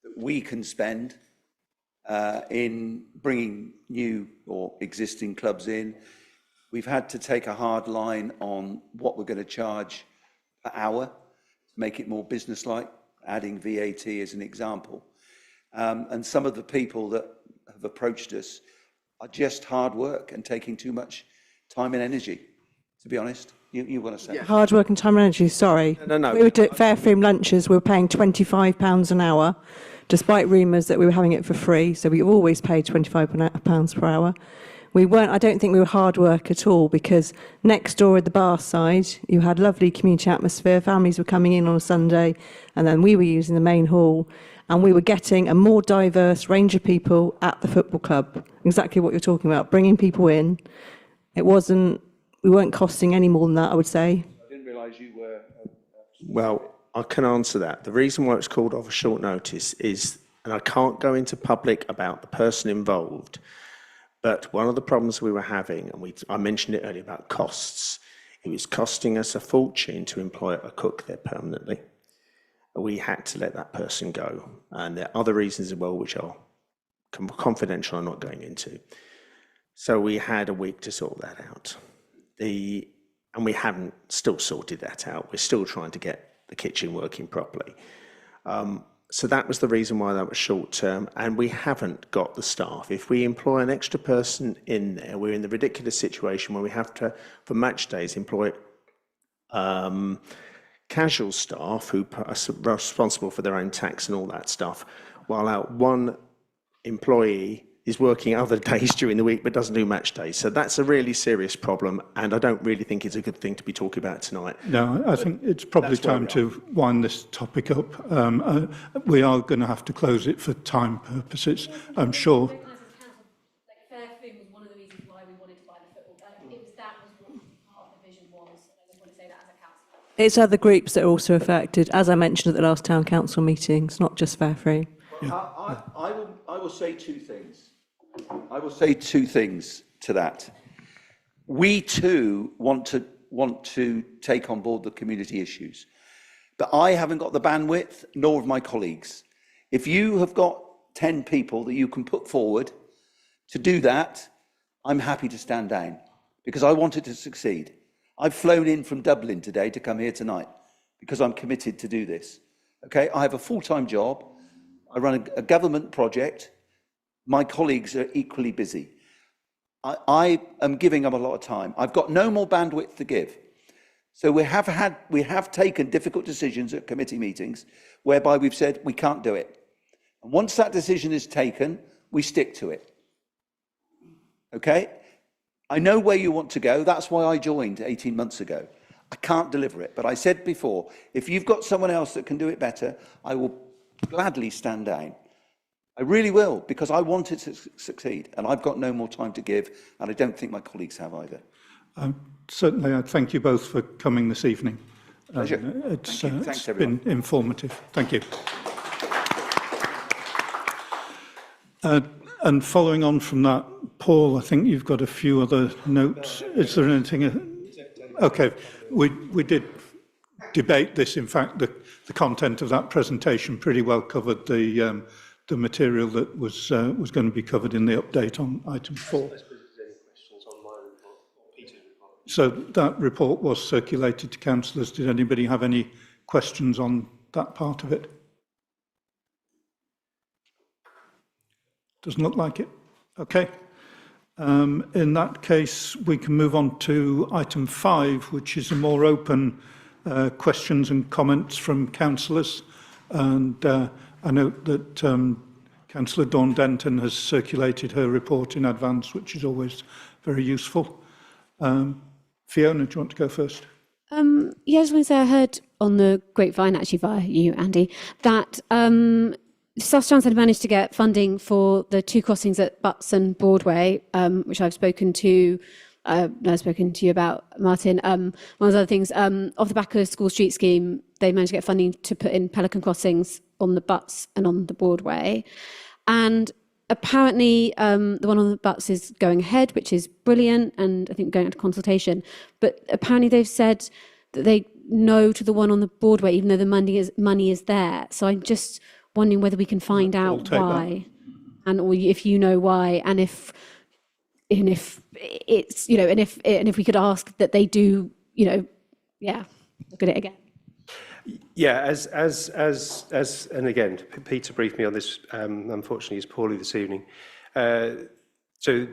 that we can spend in bringing new or existing clubs in. We've had to take a hard line on what we're going to charge per hour to make it more businesslike, adding VAT as an example. And some of the people that have approached us are just hard work and taking too much time and energy, to be honest. You want to say? Hard work and time and energy, sorry. No. We were doing Frome lunches, we were paying £25 an hour, despite rumours that we were having it for free. So we always paid £25 per hour. I don't think we were hard work at all, because next door at the bar side, you had lovely community atmosphere. Families were coming in on a Sunday, and then we were using the main hall, and we were getting a more diverse range of people at the football club. Exactly what you're talking about, bringing people in. We weren't costing any more than that, I would say. I didn't realise you were. Well, I can answer that. The reason why it's called off a short notice is, and I can't go into public about the person involved, but one of the problems we were having, and I mentioned it earlier about costs, it was costing us a fortune to employ a cook there permanently. We had to let that person go. And there are other reasons as well, which are confidential, I'm not going into. So we had a week to sort that out. And we haven't still sorted that out. We're still trying to get the kitchen working properly. So that was the reason why that was short term, and we haven't got the staff. If we employ an extra person in there, we're in the ridiculous situation where we have to, for match days, employ casual staff who are responsible for their own tax and all that stuff, while our one employee is working other days during the week but doesn't do match days. So that's a really serious problem, and I don't really think it's a good thing to be talking about tonight. No, I think it's probably time to wind this topic up. We are going to have to close it for time purposes, I'm sure. Fair Frome was one of the reasons why we wanted to buy the football. That was what part of the vision was. I just want to say that as a council. It's other groups that are also affected, as I mentioned at the last town council meetings, not just Fair Frome. Well, I will say 2 things. I will say 2 things to that. We too want to take on board the community issues, but I haven't got the bandwidth, nor have my colleagues. If you have got 10 people that you can put forward to do that, I'm happy to stand down, because I want it to succeed. I've flown in from Dublin today to come here tonight because I'm committed to do this. Okay, I have a full-time job. I run a government project. My colleagues are equally busy. I am giving them a lot of time. I've got no more bandwidth to give. So we have taken difficult decisions at committee meetings whereby we've said we can't do it. And once that decision is taken, we stick to it. Okay? I know where you want to go. That's why I joined 18 months ago. I can't deliver it. But I said before, if you've got someone else that can do it better, I will gladly stand down. I really will, because I want it to succeed, and I've got no more time to give, and I don't think my colleagues have either. Certainly, I thank you both for coming this evening. Pleasure. It's Thanks, everyone. been informative. Thank you. And following on from that Paul, I think you've got a few other notes. Is there anything? Okay, we did debate this. In fact, the content of that presentation pretty well covered the material that was going to be covered in the update on item 4. So that report was circulated to councillors. Did anybody have any questions on that part of it? Doesn't look like it. Okay. In that case, we can move on to item 5, which is a more open questions and comments from councillors. And I note that Councillor Dawn Denton has circulated her report in advance, which is always very useful. Fiona, do you want to go first? Yeah, I just want to say I heard on the grapevine, actually via you, Andy, that South Strand had managed to get funding for the 2 crossings at Butts and Broadway, which I've spoken to you about, Martin. One of the other things, off the back of the school street scheme, they managed to get funding to put in pelican crossings on the Butts and on the Broadway. And apparently, the one on the Butts is going ahead, which is brilliant, and I think going into consultation. But apparently, they've said that they no to the one on the Broadway, even though the money is there. So I'm just wondering whether we can find out why, or if you know why, and if it's and if we could ask that they do look at it again. Yeah, as and again, Peter briefed me on this. Unfortunately, he's poorly this evening. So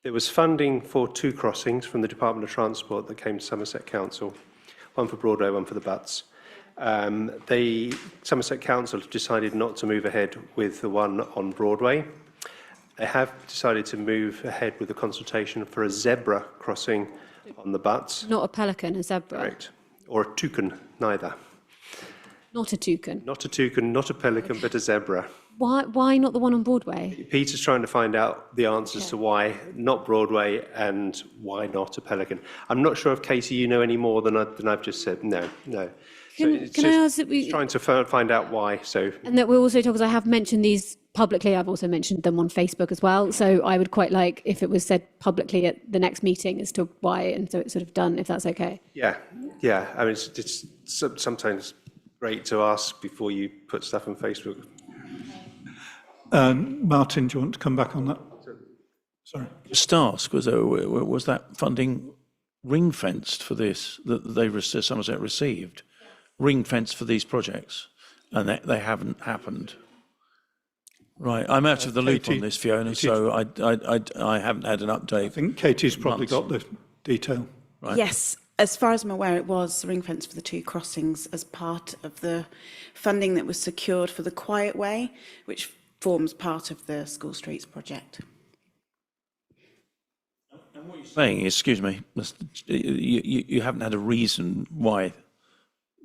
there was funding for 2 crossings from the Department of Transport that came to Somerset Council, one for Broadway, one for the Butts. The Somerset Council have decided not to move ahead with the one on Broadway. They have decided to move ahead with a consultation for a zebra crossing on the Butts. Not a pelican, a zebra. Correct. Or a toucan, neither. Not a toucan. Not a toucan, not a pelican, but a zebra. Why not the one on Broadway? Peter's trying to find out the answers to why not Broadway and why not a pelican. I'm not sure if, Katie, you know any more than I've just said. No. Can I ask that we trying to find out why? So and that we're also talking, because I have mentioned these publicly. I've also mentioned them on Facebook as well. So I would quite like if it was said publicly at the next meeting as to why, and so it's sort of done, if that's okay. Yeah. I mean, it's sometimes great to ask before you put stuff on Facebook. Martin, do you want to come back on that? Sorry. Just ask, was that funding ring-fenced for this, that Somerset received? Ring-fenced for these projects, and they haven't happened. Right, I'm out of the loop on this, Fiona, so I haven't had an update. I think Katie's probably got the detail. Right. Yes, as far as I'm aware, it was ring fence for the 2 crossings as part of the funding that was secured for the Quiet Way, which forms part of the School Streets project. And what you're saying, excuse me, you haven't had a reason why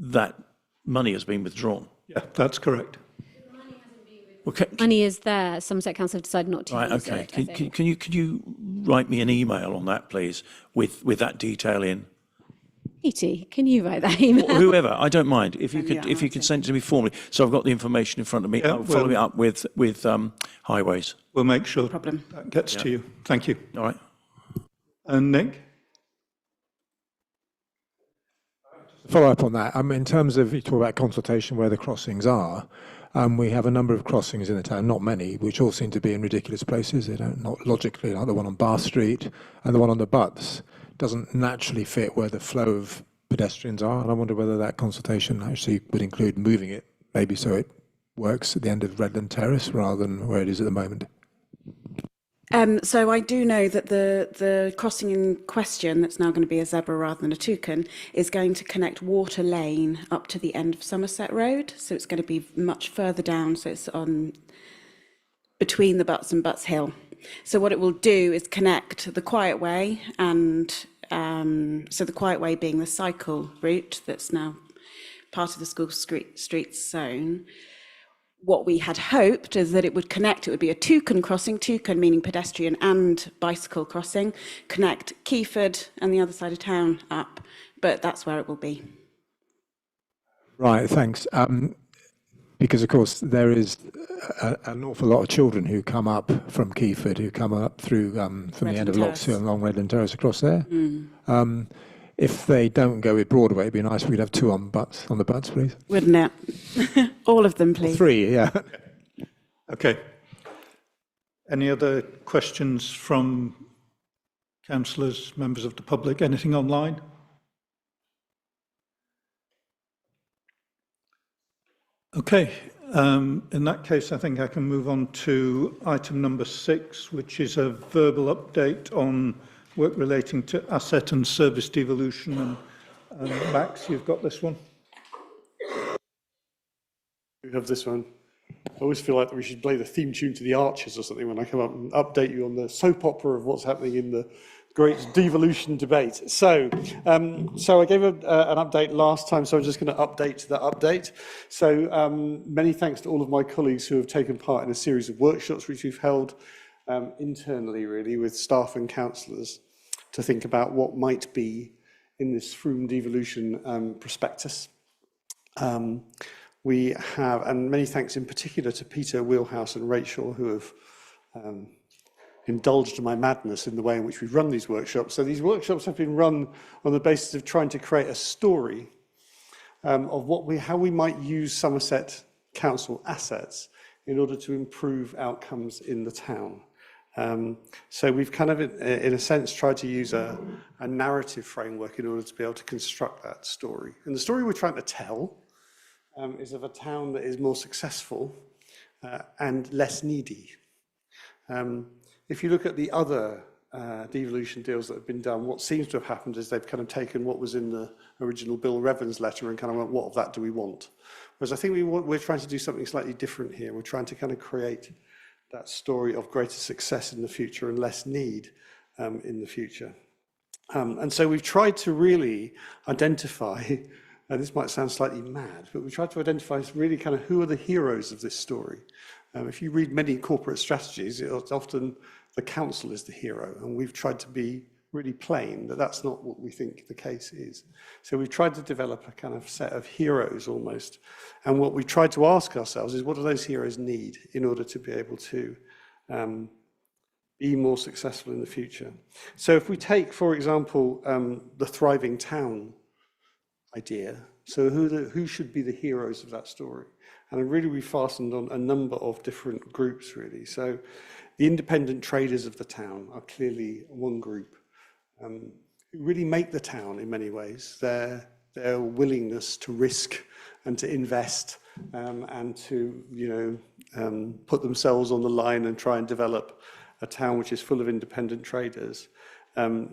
that money has been withdrawn. Yeah, that's correct. Money is there. Somerset Council have decided not to use okay. it. Can you write me an email on that, please, with that detail in? Petey, can you write that email? Or whoever, I don't mind. If you could send it to me formally, so I've got the information in front of me. I'll follow it up with highways. We'll make sure that gets to you. Thank you. All right. And Nick? Follow up on that. In terms of, you talk about consultation where the crossings are, we have a number of crossings in the town, not many, which all seem to be in ridiculous places. They don't, not logically, like the one on Bath Street and the one on the Butts doesn't naturally fit where the flow of pedestrians are. And I wonder whether that consultation actually would include moving it, maybe so it works at the end of Redland Terrace rather than where it is at the moment. So I do know that the crossing in question, that's now going to be a zebra rather than a toucan, is going to connect Water Lane up to the end of Somerset Road. So it's going to be much further down. So it's on between the Butts and Butts Hill. So what it will do is connect the Quiet Way, and so the Quiet Way being the cycle route that's now part of the School Streets zone. What we had hoped is that it would connect, it would be a toucan crossing, toucan meaning pedestrian and bicycle crossing, connect Keyford and the other side of town up, but that's where it will be. Right, thanks. Because, of course, there is an awful lot of children who come up from Keyford, who come up through from the end of Loxhill and along Redland Terrace across there. If they don't go with Broadway, it'd be nice if we'd have 2 on the butts, please. Wouldn't it? All of them, please. 3, yeah. Okay. Any other questions from councillors, members of the public? Anything online? Okay. In that case, I think I can move on to item number 6, which is a verbal update on work relating to asset and service devolution. And Max, you've got this one. We have this one. I always feel like we should play the theme tune to the Archers or something when I come up and update you on the soap opera of what's happening in the great devolution debate. So I gave an update last time, so I'm just going to update that update. So many thanks to all of my colleagues who have taken part in a series of workshops which we've held internally, really, with staff and councillors to think about what might be in this Frome devolution prospectus. We have, and many thanks in particular to Peter, Wheelhouse and Rachel, who have indulged my madness in the way in which we've run these workshops. So these workshops have been run on the basis of trying to create a story of how we might use Somerset Council assets in order to improve outcomes in the town. So we've kind of, in a sense, tried to use a narrative framework in order to be able to construct that story. And the story we're trying to tell is of a town that is more successful and less needy. If you look at the other devolution deals that have been done, what seems to have happened is they've kind of taken what was in the original Bill Revens letter and kind of went, what of that do we want? Whereas I think we're trying to do something slightly different here. We're trying to kind of create that story of greater success in the future and less need in the future. And so we've tried to really identify, this might sound slightly mad, but we tried to identify really kind of who are the heroes of this story. If you read many corporate strategies, it's often the council is the hero, and we've tried to be really plain that that's not what we think the case is. So we've tried to develop a kind of set of heroes almost, and what we tried to ask ourselves is what do those heroes need in order to be able to be more successful in the future. So if we take, for example, the thriving town idea, so who should be the heroes of that story? And really we fastened on a number of different groups really. So the independent traders of the town are clearly one group who really make the town in many ways. Their willingness to risk and to invest and to put themselves on the line and try and develop a town which is full of independent traders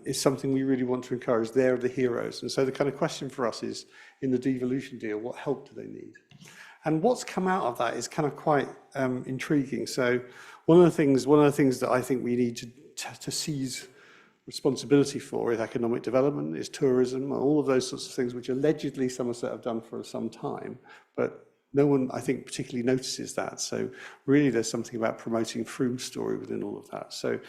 is something we really want to encourage. They're the heroes. And so the kind of question for us is, in the devolution deal, what help do they need? And what's come out of that is kind of quite intriguing. So one of the things that I think we need to seize responsibility for is economic development, is tourism, all of those sorts of things which allegedly Somerset have done for some time, but no one, I think, particularly notices that. So really there's something about promoting Frome's story within all of that. So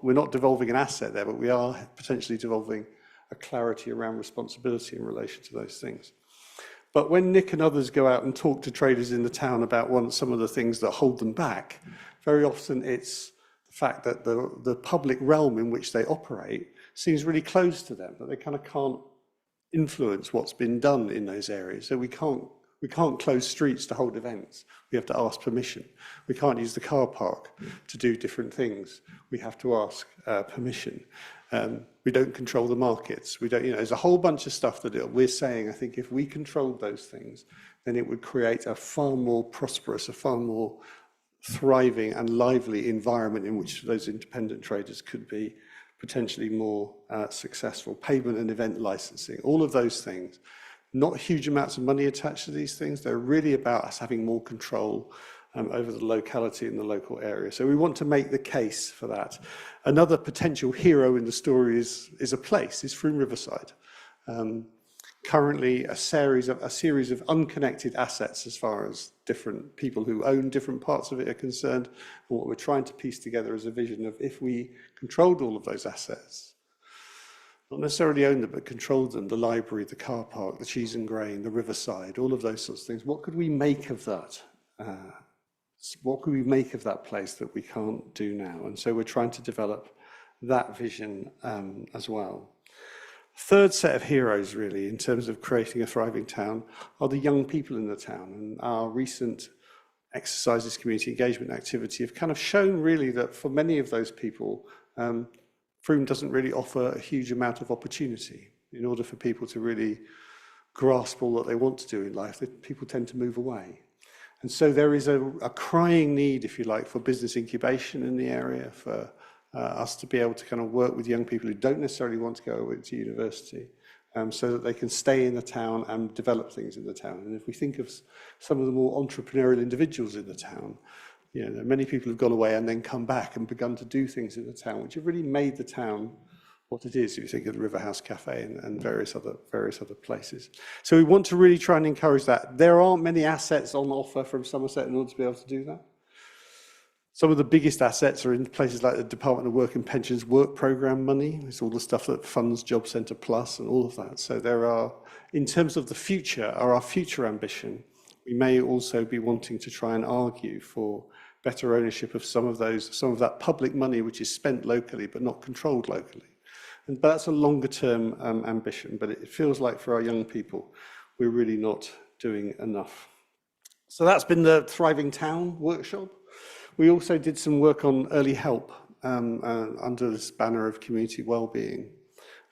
we're not devolving an asset there, but we are potentially devolving a clarity around responsibility in relation to those things. But when Nick and others go out and talk to traders in the town about some of the things that hold them back, very often it's the fact that the public realm in which they operate seems really closed to them, that they kind of can't influence what's been done in those areas. So we can't close streets to hold events. We have to ask permission. We can't use the car park to do different things. We have to ask permission. We don't control the markets. We don't, there's a whole bunch of stuff that we're saying, I think if we controlled those things, then it would create a far more prosperous, a far more thriving and lively environment in which those independent traders could be potentially more successful. Payment and event licensing, all of those things. Not huge amounts of money attached to these things. They're really about us having more control over the locality and the local area. So we want to make the case for that. Another potential hero in the story is a place, is Frome Riverside. Currently a series of unconnected assets as far as different people who own different parts of it are concerned. And what we're trying to piece together is a vision of if we controlled all of those assets, not necessarily owned them, but controlled them, the library, the car park, the cheese and grain, the riverside, all of those sorts of things. What could we make of that? What could we make of that place that we can't do now? And so we're trying to develop that vision as well. Third set of heroes, really, in terms of creating a thriving town, are the young people in the town. And our recent exercises, community engagement activity have kind of shown really that for many of those people, Frome doesn't really offer a huge amount of opportunity. In order for people to really grasp all that they want to do in life, people tend to move away. And so there is a crying need, if you like, for business incubation in the area, for us to be able to kind of work with young people who don't necessarily want to go to university, so that they can stay in the town and develop things in the town. And if we think of some of the more entrepreneurial individuals in the town, you know, many people have gone away and then come back and begun to do things in the town, which have really made the town what it is. If you think of the River House Cafe and various other places. So we want to really try and encourage that. There aren't many assets on offer from Somerset in order to be able to do that. Some of the biggest assets are in places like the Department of Work and Pensions work programme money. It's all the stuff that funds Job Centre Plus and all of that. So there are, in terms of the future, or our future ambition, we may also be wanting to try and argue for better ownership of some of that public money which is spent locally but not controlled locally. But that's a longer term ambition, but it feels like for our young people, we're really not doing enough. So that's been the Thriving Town workshop. We also did some work on early help under this banner of community wellbeing.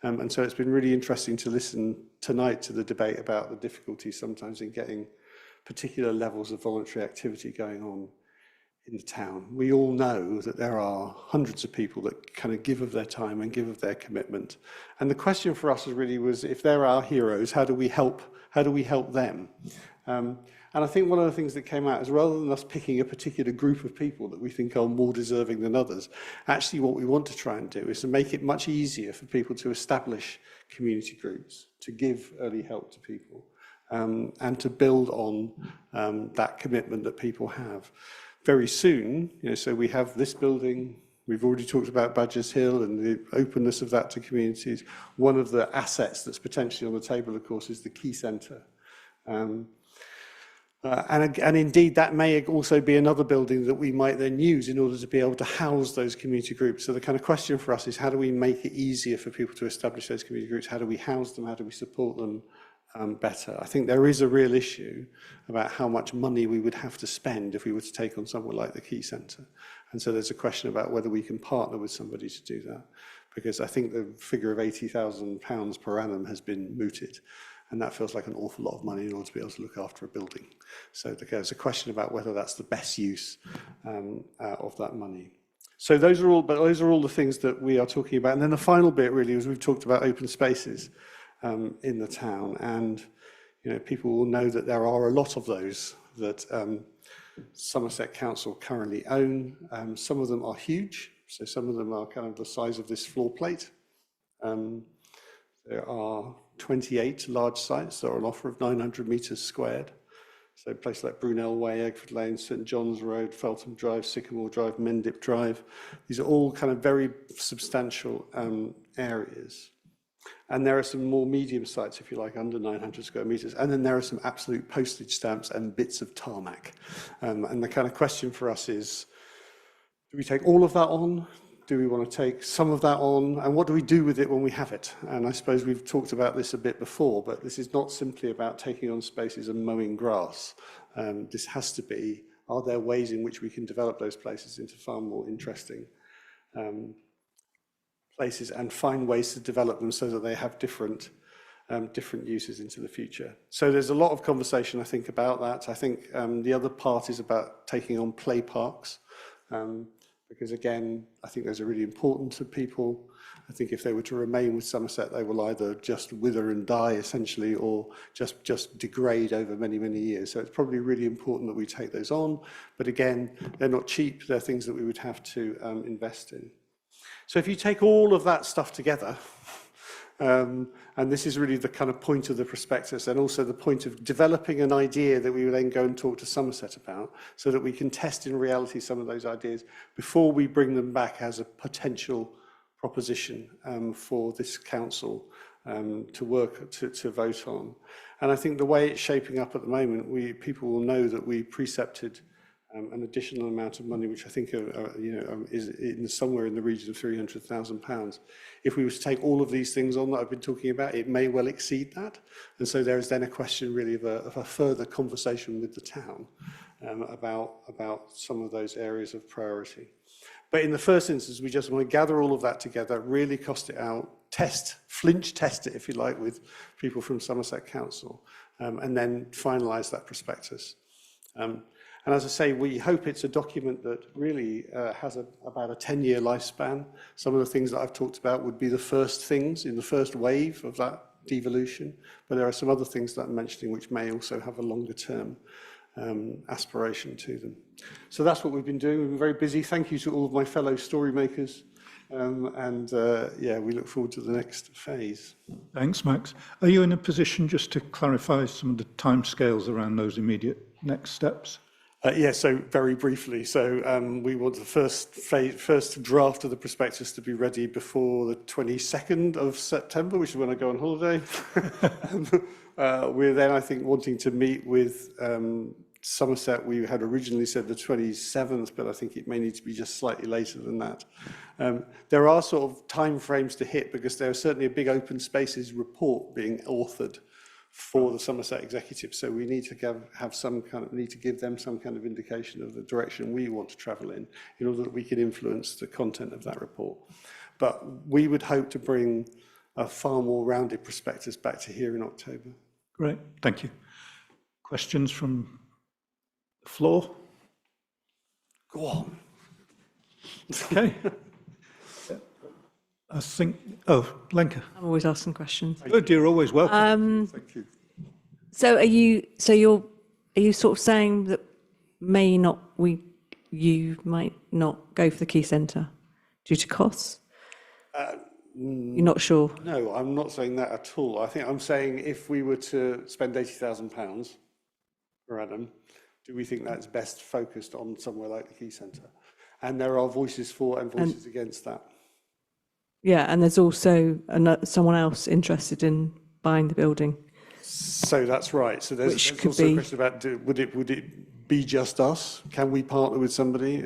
And so it's been really interesting to listen tonight to the debate about the difficulties sometimes in getting particular levels of voluntary activity going on in the town. We all know that there are hundreds of people that kind of give of their time and give of their commitment. And the question for us really was, if they're our heroes, how do we help them? And I think one of the things that came out is, rather than us picking a particular group of people that we think are more deserving than others, actually what we want to try and do is to make it much easier for people to establish community groups, to give early help to people, and to build on that commitment that people have. Very soon, you know, so we have this building, we've already talked about Badgers Hill and the openness of that to communities. One of the assets that's potentially on the table, of course, is the Key Centre. And indeed, that may also be another building that we might then use in order to be able to house those community groups. So the kind of question for us is, how do we make it easier for people to establish those community groups? How do we house them? How do we support them better? I think there is a real issue about how much money we would have to spend if we were to take on somewhere like the Key Centre. And so there's a question about whether we can partner with somebody to do that, because I think the figure of £80,000 per annum has been mooted. And that feels like an awful lot of money in order to be able to look after a building. So there's a question about whether that's the best use of that money. So those are all the things that we are talking about. And then the final bit really is we've talked about open spaces in the town. And you know, people will know that there are a lot of those that Somerset Council currently own. Some of them are huge. So some of them are kind of the size of this floor plate. There are 28 large sites that are on offer of 900 metres squared. So places like Brunel Way, Eggford Lane, St John's Road, Feltham Drive, Sycamore Drive, Mendip Drive. These are all kind of very substantial areas. And there are some more medium sites, if you like, under 900 square metres. And then there are some absolute postage stamps and bits of tarmac. And the kind of question for us is, do we take all of that on? Do we want to take some of that on? And what do we do with it when we have it? And I suppose we've talked about this a bit before, but this is not simply about taking on spaces and mowing grass. This has to be, are there ways in which we can develop those places into far more interesting places and find ways to develop them so that they have different uses into the future. So there's a lot of conversation, I think, about that. I think the other part is about taking on play parks. Because again, I think those are really important to people. I think if they were to remain with Somerset, they will either just wither and die essentially, or just degrade over many, many years. So it's probably really important that we take those on. But again, they're not cheap. They're things that we would have to invest in. So if you take all of that stuff together, and this is really the kind of point of the prospectus, and also the point of developing an idea that we will then go and talk to Somerset about, so that we can test in reality some of those ideas before we bring them back as a potential proposition for this council to work to vote on. And I think the way it's shaping up at the moment, people will know that we precepted an additional amount of money, which I think is somewhere in the region of £300,000. If we were to take all of these things on that I've been talking about, it may well exceed that. And so there is then a question really of a further conversation with the town about some of those areas of priority. But in the first instance, we just want to gather all of that together, really cost it out, flinch test it, if you like, with people from Somerset Council, and then finalise that prospectus. And as I say, we hope it's a document that really has about a 10-year lifespan. Some of the things that I've talked about would be the first things in the first wave of that devolution, but there are some other things that I'm mentioning which may also have a longer term aspiration to them. So that's what we've been doing. We've been very busy. Thank you to all of my fellow story makers. Yeah, we look forward to the next phase. Thanks, Max. Are you in a position just to clarify some of the timescales around those immediate next steps? Yeah, so very briefly. So we want the first draft of the prospectus to be ready before the 22nd of September, which is when I go on holiday. We're then, I think, wanting to meet with Somerset. We had originally said the 27th, but I think it may need to be just slightly later than that. There are sort of time frames to hit because there is certainly a big open spaces report being authored for the Somerset executive. So we need to give them some kind of indication of the direction we want to travel in order that we can influence the content of that report. But we would hope to bring a far more rounded prospectus back to here in October. Great, thank you. Questions from the floor? Go on. Okay. I think, Lenka. I'm always asking questions. Good, you're always welcome. Thank you. So are you sort of saying that you might not go for the key centre due to costs? You're not sure? No, I'm not saying that at all. I think I'm saying if we were to spend £80,000 per annum, do we think that's best focused on somewhere like the key centre? And there are voices for and voices against that. Yeah, and there's also someone else interested in buying the building. So that's right. So there's also a question about would it be just us? Can we partner with somebody?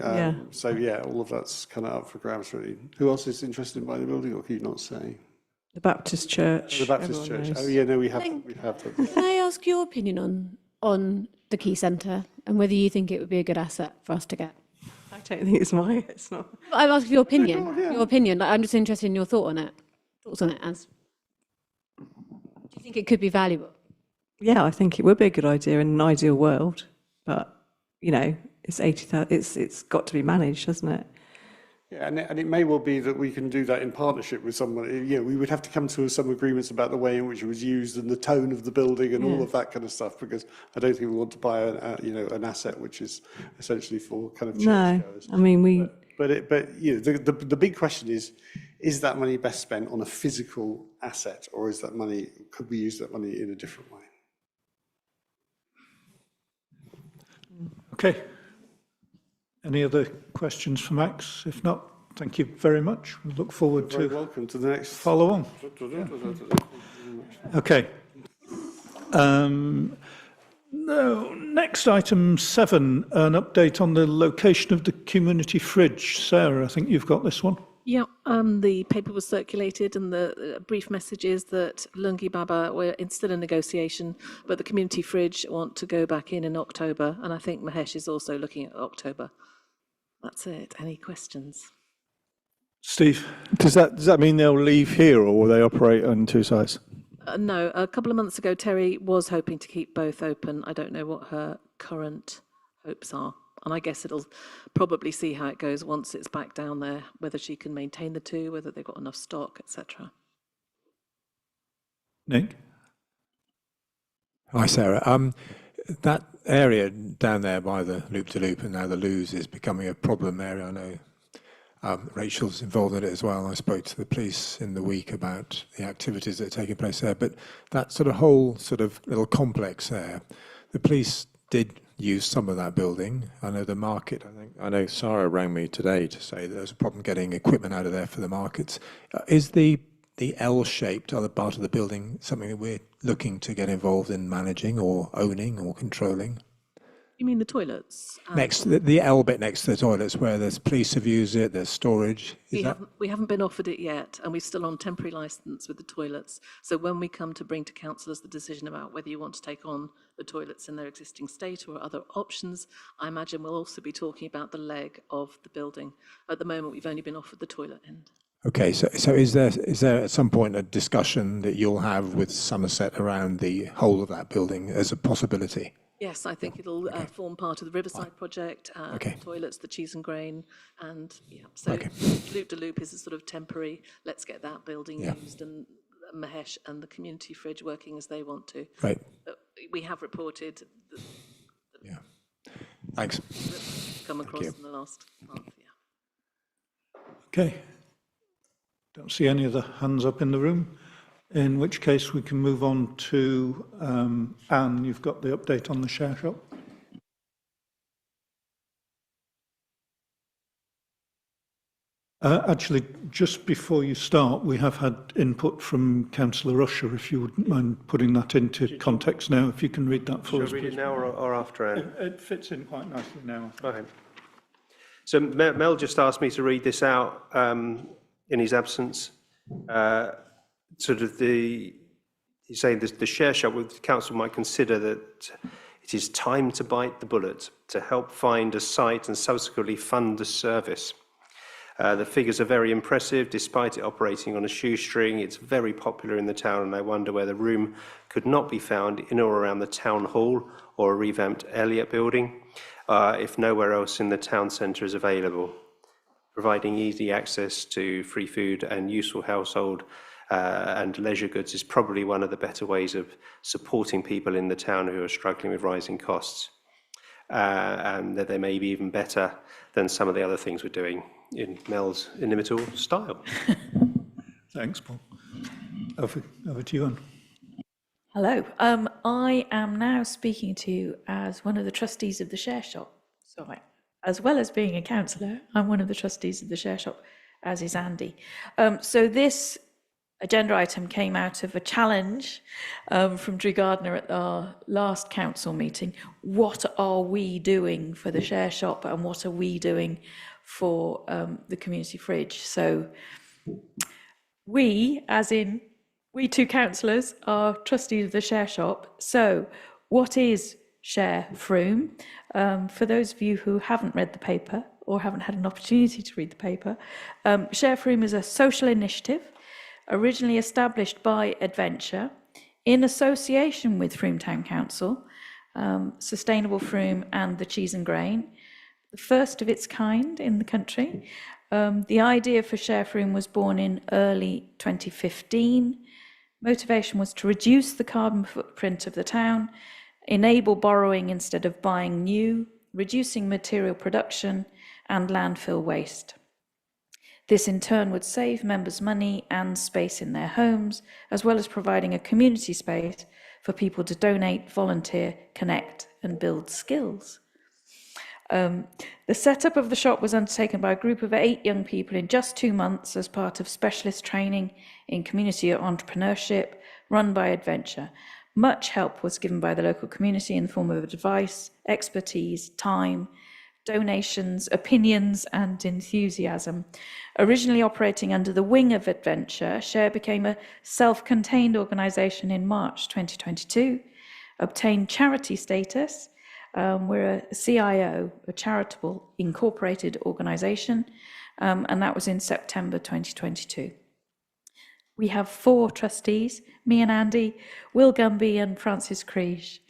So yeah, all of that's kind of up for grabs really. Who else is interested in buying the building, or can you not say? The Baptist Church. The Baptist Church. Oh yeah, no, we have that. Can I ask your opinion on the key centre and whether you think it would be a good asset for us to get? I don't think it's not. I'm asking your opinion. Your opinion. I'm just interested in your thoughts on it. As do you think it could be valuable? Yeah, I think it would be a good idea in an ideal world, but it's 80,000. It's got to be managed, hasn't it? Yeah, and it may well be that we can do that in partnership with someone. We would have to come to some agreements about the way in which it was used and the tone of the building and all of that kind of stuff, because I don't think we want to buy an asset which is essentially for kind of churchgoers. No, I mean the big question is that money best spent on a physical asset, or could we use that money in a different way? Okay. Any other questions for Max? If not, thank you very much. We look forward to welcome to the next follow on. Okay. Next item 7, an update on the location of the community fridge. Sarah, I think you've got this one. Yeah, the paper was circulated, and the brief message is that Lungi Baba were still in negotiation, but the community fridge want to go back in October, and I think Mahesh is also looking at October. That's it. Any questions? Steve? Does that mean they'll leave here, or will they operate on 2 sites? No, a couple of months ago, Terry was hoping to keep both open. I don't know what her current hopes are. And I guess it'll probably see how it goes once it's back down there, whether she can maintain the 2, whether they've got enough stock, etc. Nick? Hi, Sarah. That area down there by the loop-to-loop and now the loos is becoming a problem area. I know Rachel's involved in it as well. I spoke to the police in the week about the activities that are taking place there. But that whole little complex there, the police did use some of that building. I know the market, I know Sarah rang me today to say that there's a problem getting equipment out of there for the markets. Is the L-shaped other part of the building something that we're looking to get involved in managing or owning or controlling? You mean the toilets? Next, the L bit next to the toilets, where there's police have used it, there's storage. We haven't been offered it yet, and we're still on temporary licence with the toilets. So when we come to bring to councillors the decision about whether you want to take on the toilets in their existing state or other options, I imagine we'll also be talking about the leg of the building. At the moment, we've only been offered the toilet end. Okay, so is there at some point a discussion that you'll have with Somerset around the whole of that building as a possibility? Yes, I think it'll form part of the Riverside project, the toilets, the cheese and grain, and so Loop to Loop is a sort of temporary, let's get that building used, and Mahesh and the community fridge working as they want to. Right. But we have reported Thanks. Come across in the last month, Okay. Don't see any other hands up in the room, in which case we can move on to Anne. You've got the update on the share shop. Actually, just before you start, we have had input from Councillor Usher, if you wouldn't mind putting that into context now, if you can read that for us. Shall I read it now or after, Anne? It fits in quite nicely now. Okay. So Mel just asked me to read this out in his absence. Sort of he's saying the share shop, the council might consider that it is time to bite the bullet to help find a site and subsequently fund the service. The figures are very impressive, despite it operating on a shoestring. It's very popular in the town, and I wonder whether room could not be found in or around the town hall or a revamped Elliott building, if nowhere else in the town centre is available. Providing easy access to free food and useful household and leisure goods is probably one of the better ways of supporting people in the town who are struggling with rising costs. And that they may be even better than some of the other things we're doing in Mel's inimitable style. Thanks, Paul. Over to you, Anne. Hello. I am now speaking to you as one of the trustees of the share shop. So as well as being a councillor, I'm one of the trustees of the share shop, as is Andy. So this agenda item came out of a challenge from Drew Gardner at our last council meeting. What are we doing for the share shop, and what are we doing for the community fridge? So we, as in we two councillors, are trustees of the share shop. So what is Share Frome? For those of you who haven't read the paper or haven't had an opportunity to read the paper, Share Frome is a social initiative originally established by Adventure in association with Frome Town Council, Sustainable Frome and the Cheese and Grain, the first of its kind in the country. The idea for Share Frome was born in early 2015. Motivation was to reduce the carbon footprint of the town, enable borrowing instead of buying new, reducing material production and landfill waste. This in turn would save members money and space in their homes, as well as providing a community space for people to donate, volunteer, connect and build skills. The setup of the shop was undertaken by a group of 8 young people in just 2 months as part of specialist training in community entrepreneurship run by Adventure. Much help was given by the local community in the form of advice, expertise, time, donations, opinions and enthusiasm. Originally operating under the wing of Adventure, Share became a self-contained organisation in March 2022, obtained charity status. We're a CIO, a charitable incorporated organisation, and that was in September 2022. We have 4 trustees, me and Andy, Will Gumby and Francis Kriege.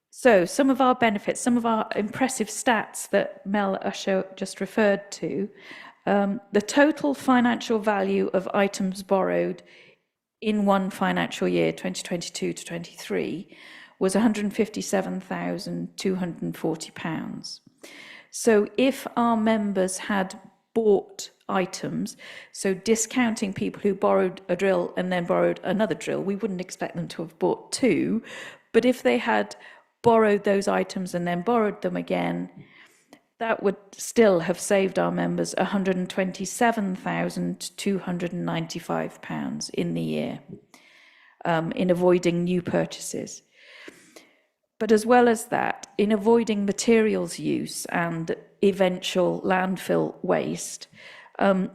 So some of our benefits, some of our impressive stats that Mel Usher just referred to, the total financial value of items borrowed in one financial year, 2022 to 23, was £157,240. So if our members had bought items, so discounting people who borrowed a drill and then borrowed another drill, we wouldn't expect them to have bought 2, but if they had borrowed those items and then borrowed them again, that would still have saved our members £127,295 in the year, in avoiding new purchases. But as well as that, in avoiding materials use and eventual landfill waste, an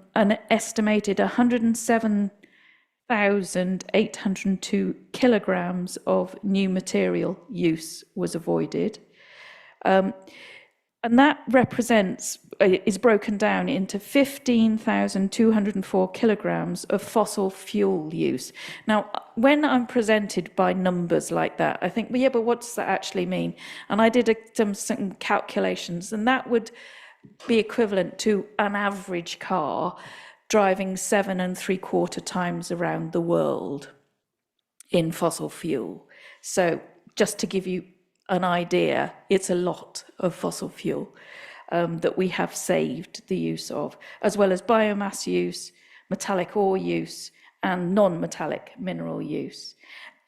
estimated 107,802 kilograms of new material use was avoided. And that is broken down into 15,204 kilograms of fossil fuel use. Now, when I'm presented by numbers like that, I think, well, yeah, but what does that actually mean? And I did some calculations, and that would be equivalent to an average car driving 7.75 times around the world in fossil fuel. So just to give you an idea, it's a lot of fossil fuel that we have saved the use of, as well as biomass use, metallic ore use, and non-metallic mineral use.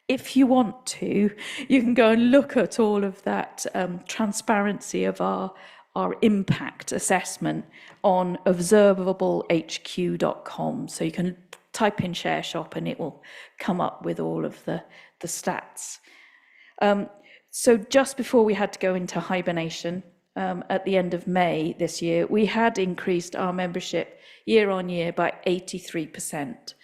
If you want to, you can go and look at all of that transparency of our impact assessment on observablehq.com. So you can type in share shop and it will come up with all of the stats. So just before we had to go into hibernation, at the end of May this year, we had increased our membership year on year by 83%.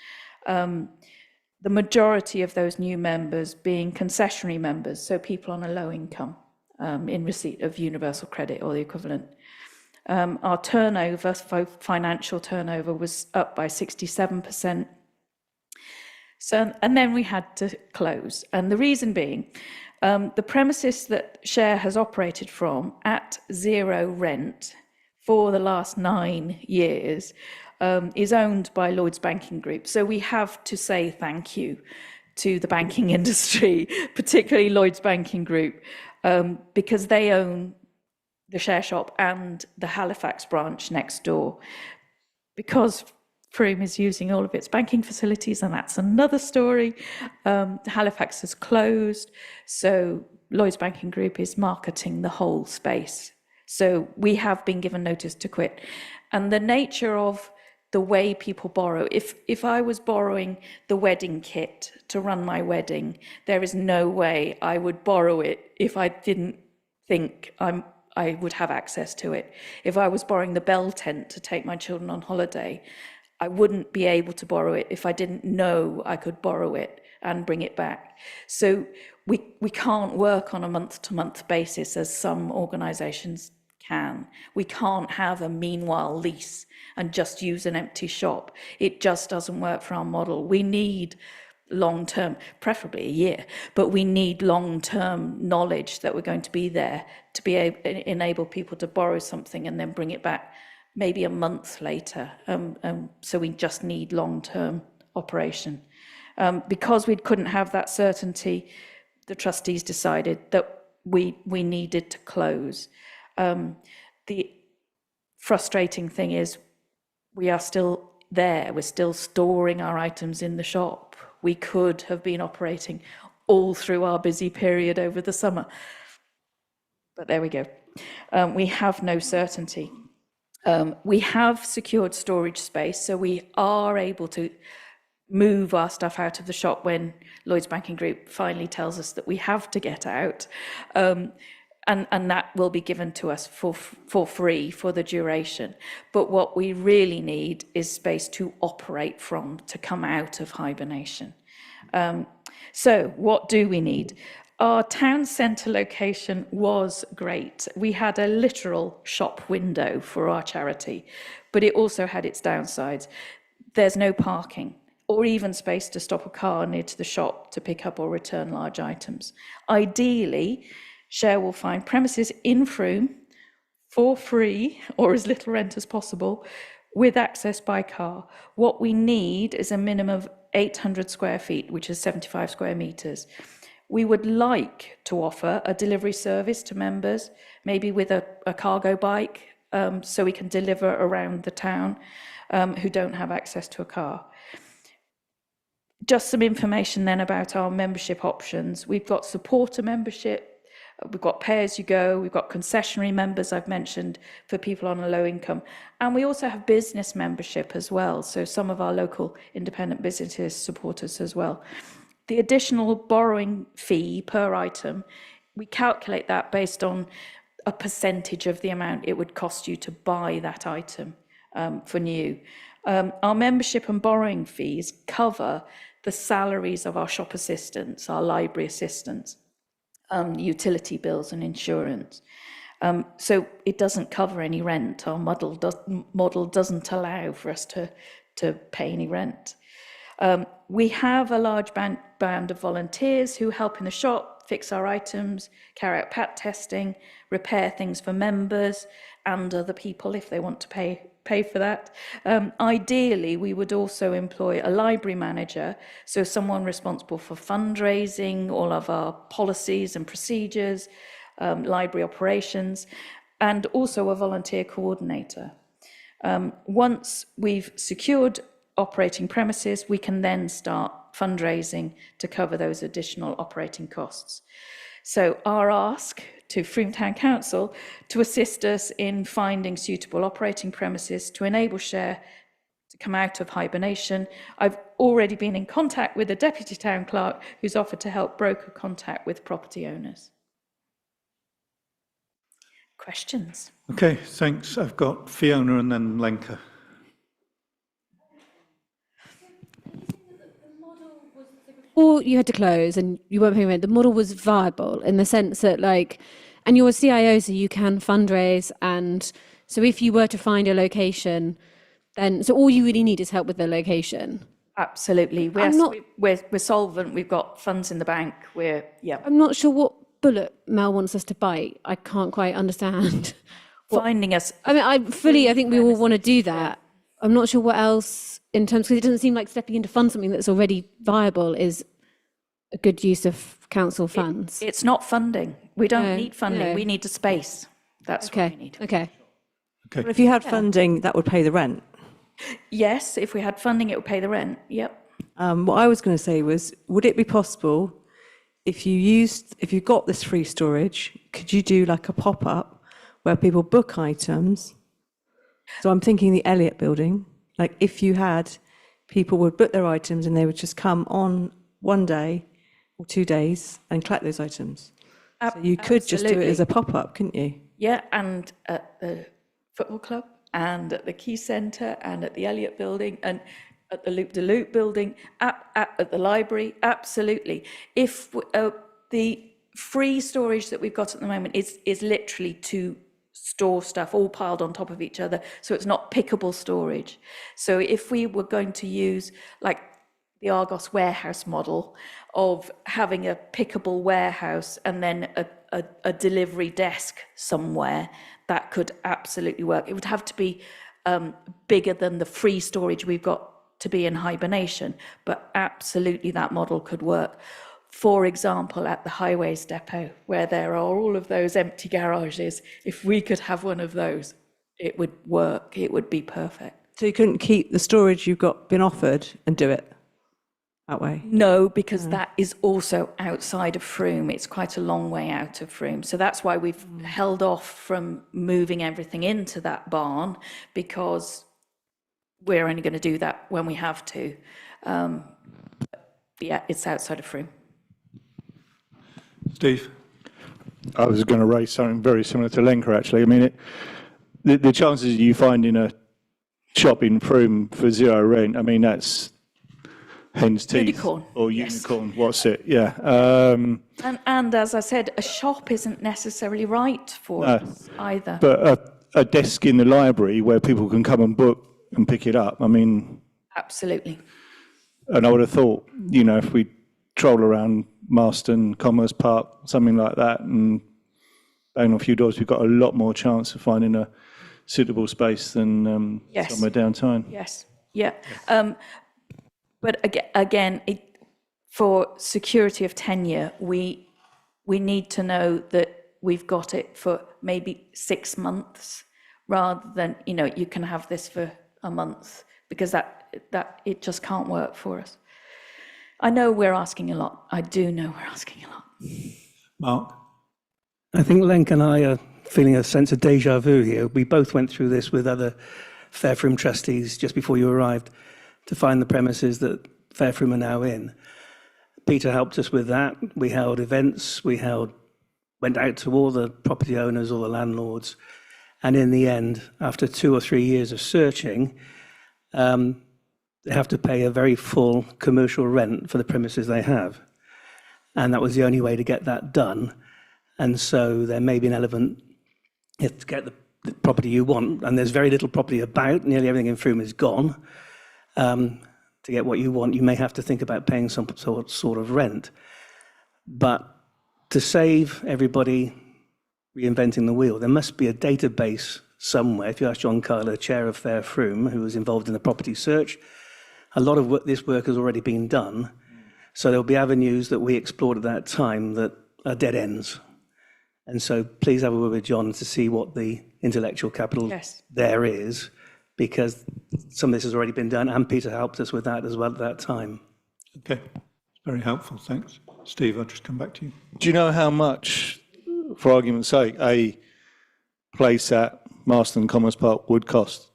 The majority of those new members being concessionary members, so people on a low income in receipt of universal credit or the equivalent. Our turnover, financial turnover, was up by 67%. So, and then we had to close. And the reason being, the premises that Share has operated from at zero rent for the last 9 years is owned by Lloyds Banking Group. So we have to say thank you to the banking industry, particularly Lloyds Banking Group, because they own the Share Shop and the Halifax branch next door. Because Frome is using all of its banking facilities, and that's another story. Halifax has closed, so Lloyds Banking Group is marketing the whole space. So we have been given notice to quit. And the nature of the way people borrow, if I was borrowing the wedding kit to run my wedding, there is no way I would borrow it if I didn't think I would have access to it. If I was borrowing the bell tent to take my children on holiday, I wouldn't be able to borrow it if I didn't know I could borrow it and bring it back. So we can't work on a month-to-month basis as some organisations can. We can't have a meanwhile lease and just use an empty shop. It just doesn't work for our model. We need long-term, preferably a year, but we need long-term knowledge that we're going to be there to be able enable people to borrow something and then bring it back maybe a month later. So we just need long-term operation. Because we couldn't have that certainty, the trustees decided that we needed to close. The frustrating thing is we are still there. We're still storing our items in the shop. We could have been operating all through our busy period over the summer. But there we go. We have no certainty. We have secured storage space, so we are able to move our stuff out of the shop when Lloyds Banking Group finally tells us that we have to get out. And that will be given to us for free for the duration. But what we really need is space to operate from, to come out of hibernation. So what do we need? Our town centre location was great. We had a literal shop window for our charity, but it also had its downsides. There's no parking or even space to stop a car near to the shop to pick up or return large items. Ideally, Share will find premises in Frome for free or as little rent as possible with access by car. What we need is a minimum of 800 square feet, which is 75 square metres. We would like to offer a delivery service to members, maybe with a cargo bike, so we can deliver around the town who don't have access to a car. Just some information then about our membership options. We've got supporter membership, We've got pay-as-you-go, we've got concessionary members I've mentioned for people on a low income, and we also have business membership as well. So some of our local independent businesses support us as well. The additional borrowing fee per item, we calculate that based on a percentage of the amount it would cost you to buy that item for new. Our membership and borrowing fees cover the salaries of our shop assistants, our library assistants, utility bills and insurance. So it doesn't cover any rent. Our model doesn't allow for us to pay any rent. We have a large band of volunteers who help in the shop, fix our items, carry out pat testing, repair things for members and other people if they want to pay for that. Ideally, we would also employ a library manager, so someone responsible for fundraising, all of our policies and procedures, library operations, and also a volunteer coordinator. Once we've secured operating premises, we can then start fundraising to cover those additional operating costs. So our ask to Frome Town Council to assist us in finding suitable operating premises to enable Share to come out of hibernation. I've already been in contact with the Deputy Town Clerk who's offered to help broker contact with property owners. Questions? Okay, thanks. I've got Fiona and then Lenka. Or you had to close and you weren't paying rent, the model was viable in the sense that and you're a CIO, so you can fundraise, and so if you were to find a location, then, so all you really need is help with the location. Absolutely. We're solvent, we've got funds in the bank, I'm not sure what bullet Mel wants us to bite. I can't quite understand. Finding us. I think we all want to do that. I'm not sure what else, in terms, because it doesn't seem like stepping in to fund something that's already viable is a good use of council funds. It's not funding. We don't need funding. We need a space. That's what we need. Okay. But if you had funding, that would pay the rent. Yes, if we had funding, it would pay the rent. Yep. What I was going to say was, would it be possible if you got this free storage, could you do like a pop-up where people book items? So I'm thinking the Elliott building, like if you had, people would book their items and they would just come on one day or 2 days and collect those items. So you could just do it as a pop-up, couldn't you? Yeah, and at the football club and at the Key Centre and at the Elliott building and at the Loop de Loop building, at the library, absolutely. If the free storage that we've got at the moment is literally to store stuff all piled on top of each other, so it's not pickable storage. So if we were going to use like the Argos warehouse model of having a pickable warehouse and then a delivery desk somewhere, that could absolutely work. It would have to be bigger than the free storage we've got to be in hibernation, but absolutely that model could work. For example, at the highways depot, where there are all of those empty garages, if we could have one of those, it would work, it would be perfect. So you couldn't keep the storage you've got been offered and do it that way? No, because that is also outside of Frome. It's quite a long way out of Frome. So that's why we've held off from moving everything into that barn, because we're only going to do that when we have to. Yeah, it's outside of Frome. Steve? I was going to raise something very similar to Lenka, actually. I mean, the chances of you finding a shop in Frome for zero rent, I mean, that's hen's teeth. Unicorn. Or unicorn, yes. What's it? Yeah. And as I said, a shop isn't necessarily right for us either. But a desk in the library where people can come and book and pick it up, I mean... Absolutely. And I would have thought, you know, if we troll around Marston, Commerce Park, something like that, and bang on a few doors, we've got a lot more chance of finding a suitable space than somewhere downtown. Yes, yeah. But again, for security of tenure, we need to know that we've got it for maybe 6 months, rather than, you know, you can have this for a month, because that it just can't work for us. I know we're asking a lot. I do know we're asking a lot. Mark? I think Lenk and I are feeling a sense of deja vu here. We both went through this with other Fairfrome trustees just before you arrived to find the premises that Fairfrome are now in. Peter helped us with that. We held events, went out to all the property owners, all the landlords, and in the end, after 2 or 3 years of searching, they have to pay a very full commercial rent for the premises they have. And that was the only way to get that done. And so there may be an element, you have to get the property you want, and there's very little property about, nearly everything in Frome is gone. To get what you want, you may have to think about paying some sort of rent. But to save everybody reinventing the wheel, there must be a database somewhere. If you ask John Carler, chair of Fairfrome, who was involved in the property search, a lot of this work has already been done. So there'll be avenues that we explored at that time that are dead ends. And so please have a word with John to see what the intellectual capital there is, because some of this has already been done, and Peter helped us with that as well at that time. Okay, very helpful, thanks. Steve, I'll just come back to you. Do you know how much, for argument's sake, a place at Marston Commerce Park would cost?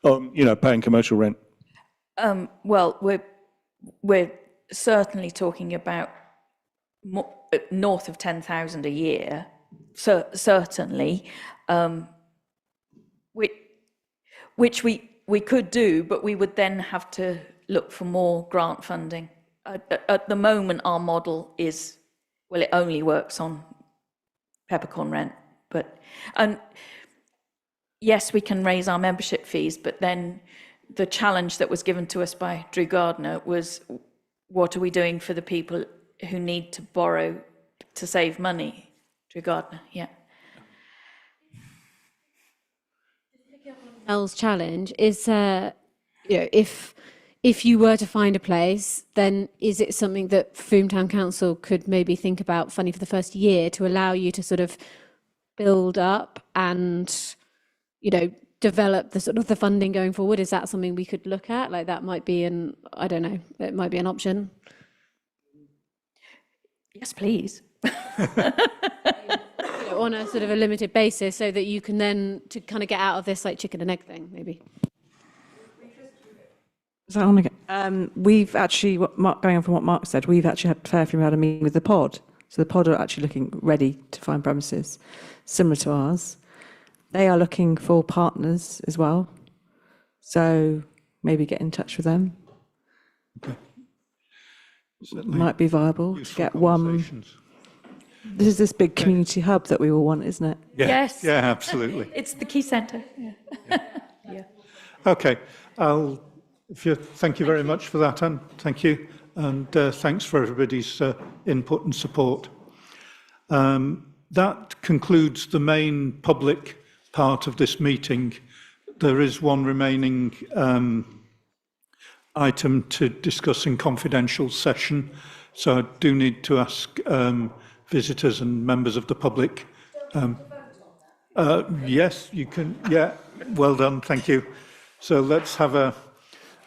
Paying commercial rent. Well, we're certainly talking about north of 10,000 a year, certainly, which we could do, but we would then have to look for more grant funding. At the moment, our model is, well, it only works on peppercorn rent, and yes, we can raise our membership fees, but then the challenge that was given to us by Drew Gardner was, what are we doing for the people who need to borrow to save money? Drew Gardner, yeah. Elle's challenge is, if you were to find a place, then is it something that Frome Town Council could maybe think about funding for the first year to allow you to sort of build up and, develop the sort of the funding going forward? Is that something we could look at? Like that might be I don't know, it might be an option. Yes, please. On a sort of a limited basis, so that you can then to kind of get out of this like chicken and egg thing, maybe. Is that on again? We've actually, going on from what Mark said, we've actually had Fairfrome had a meeting with the pod. So the pod are actually looking ready to find premises similar to ours. They are looking for partners as well. So maybe get in touch with them. Okay. Might be viable to get one. This is this big community hub that we all want, isn't it? Yeah. Yes. Yeah, absolutely. It's the key centre. Yeah. Yeah. Okay. Thank you very much for that, Anne. Thank you. And thanks for everybody's input and support. That concludes the main public part of this meeting. There is one remaining item to discuss in confidential session. So I do need to ask visitors and members of the public. Yes, you can. Yeah, well done. Thank you. So let's have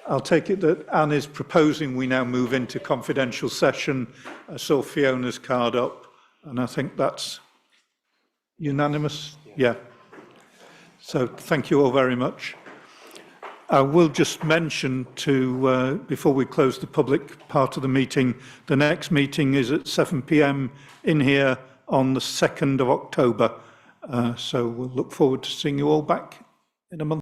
I'll take it that Anne is proposing we now move into confidential session. I saw Fiona's card up, and I think that's unanimous. Yeah. So thank you all very much. I will just mention before we close the public part of the meeting, the next meeting is at 7 p.m. in here on the 2nd of October. So we'll look forward to seeing you all back in a month.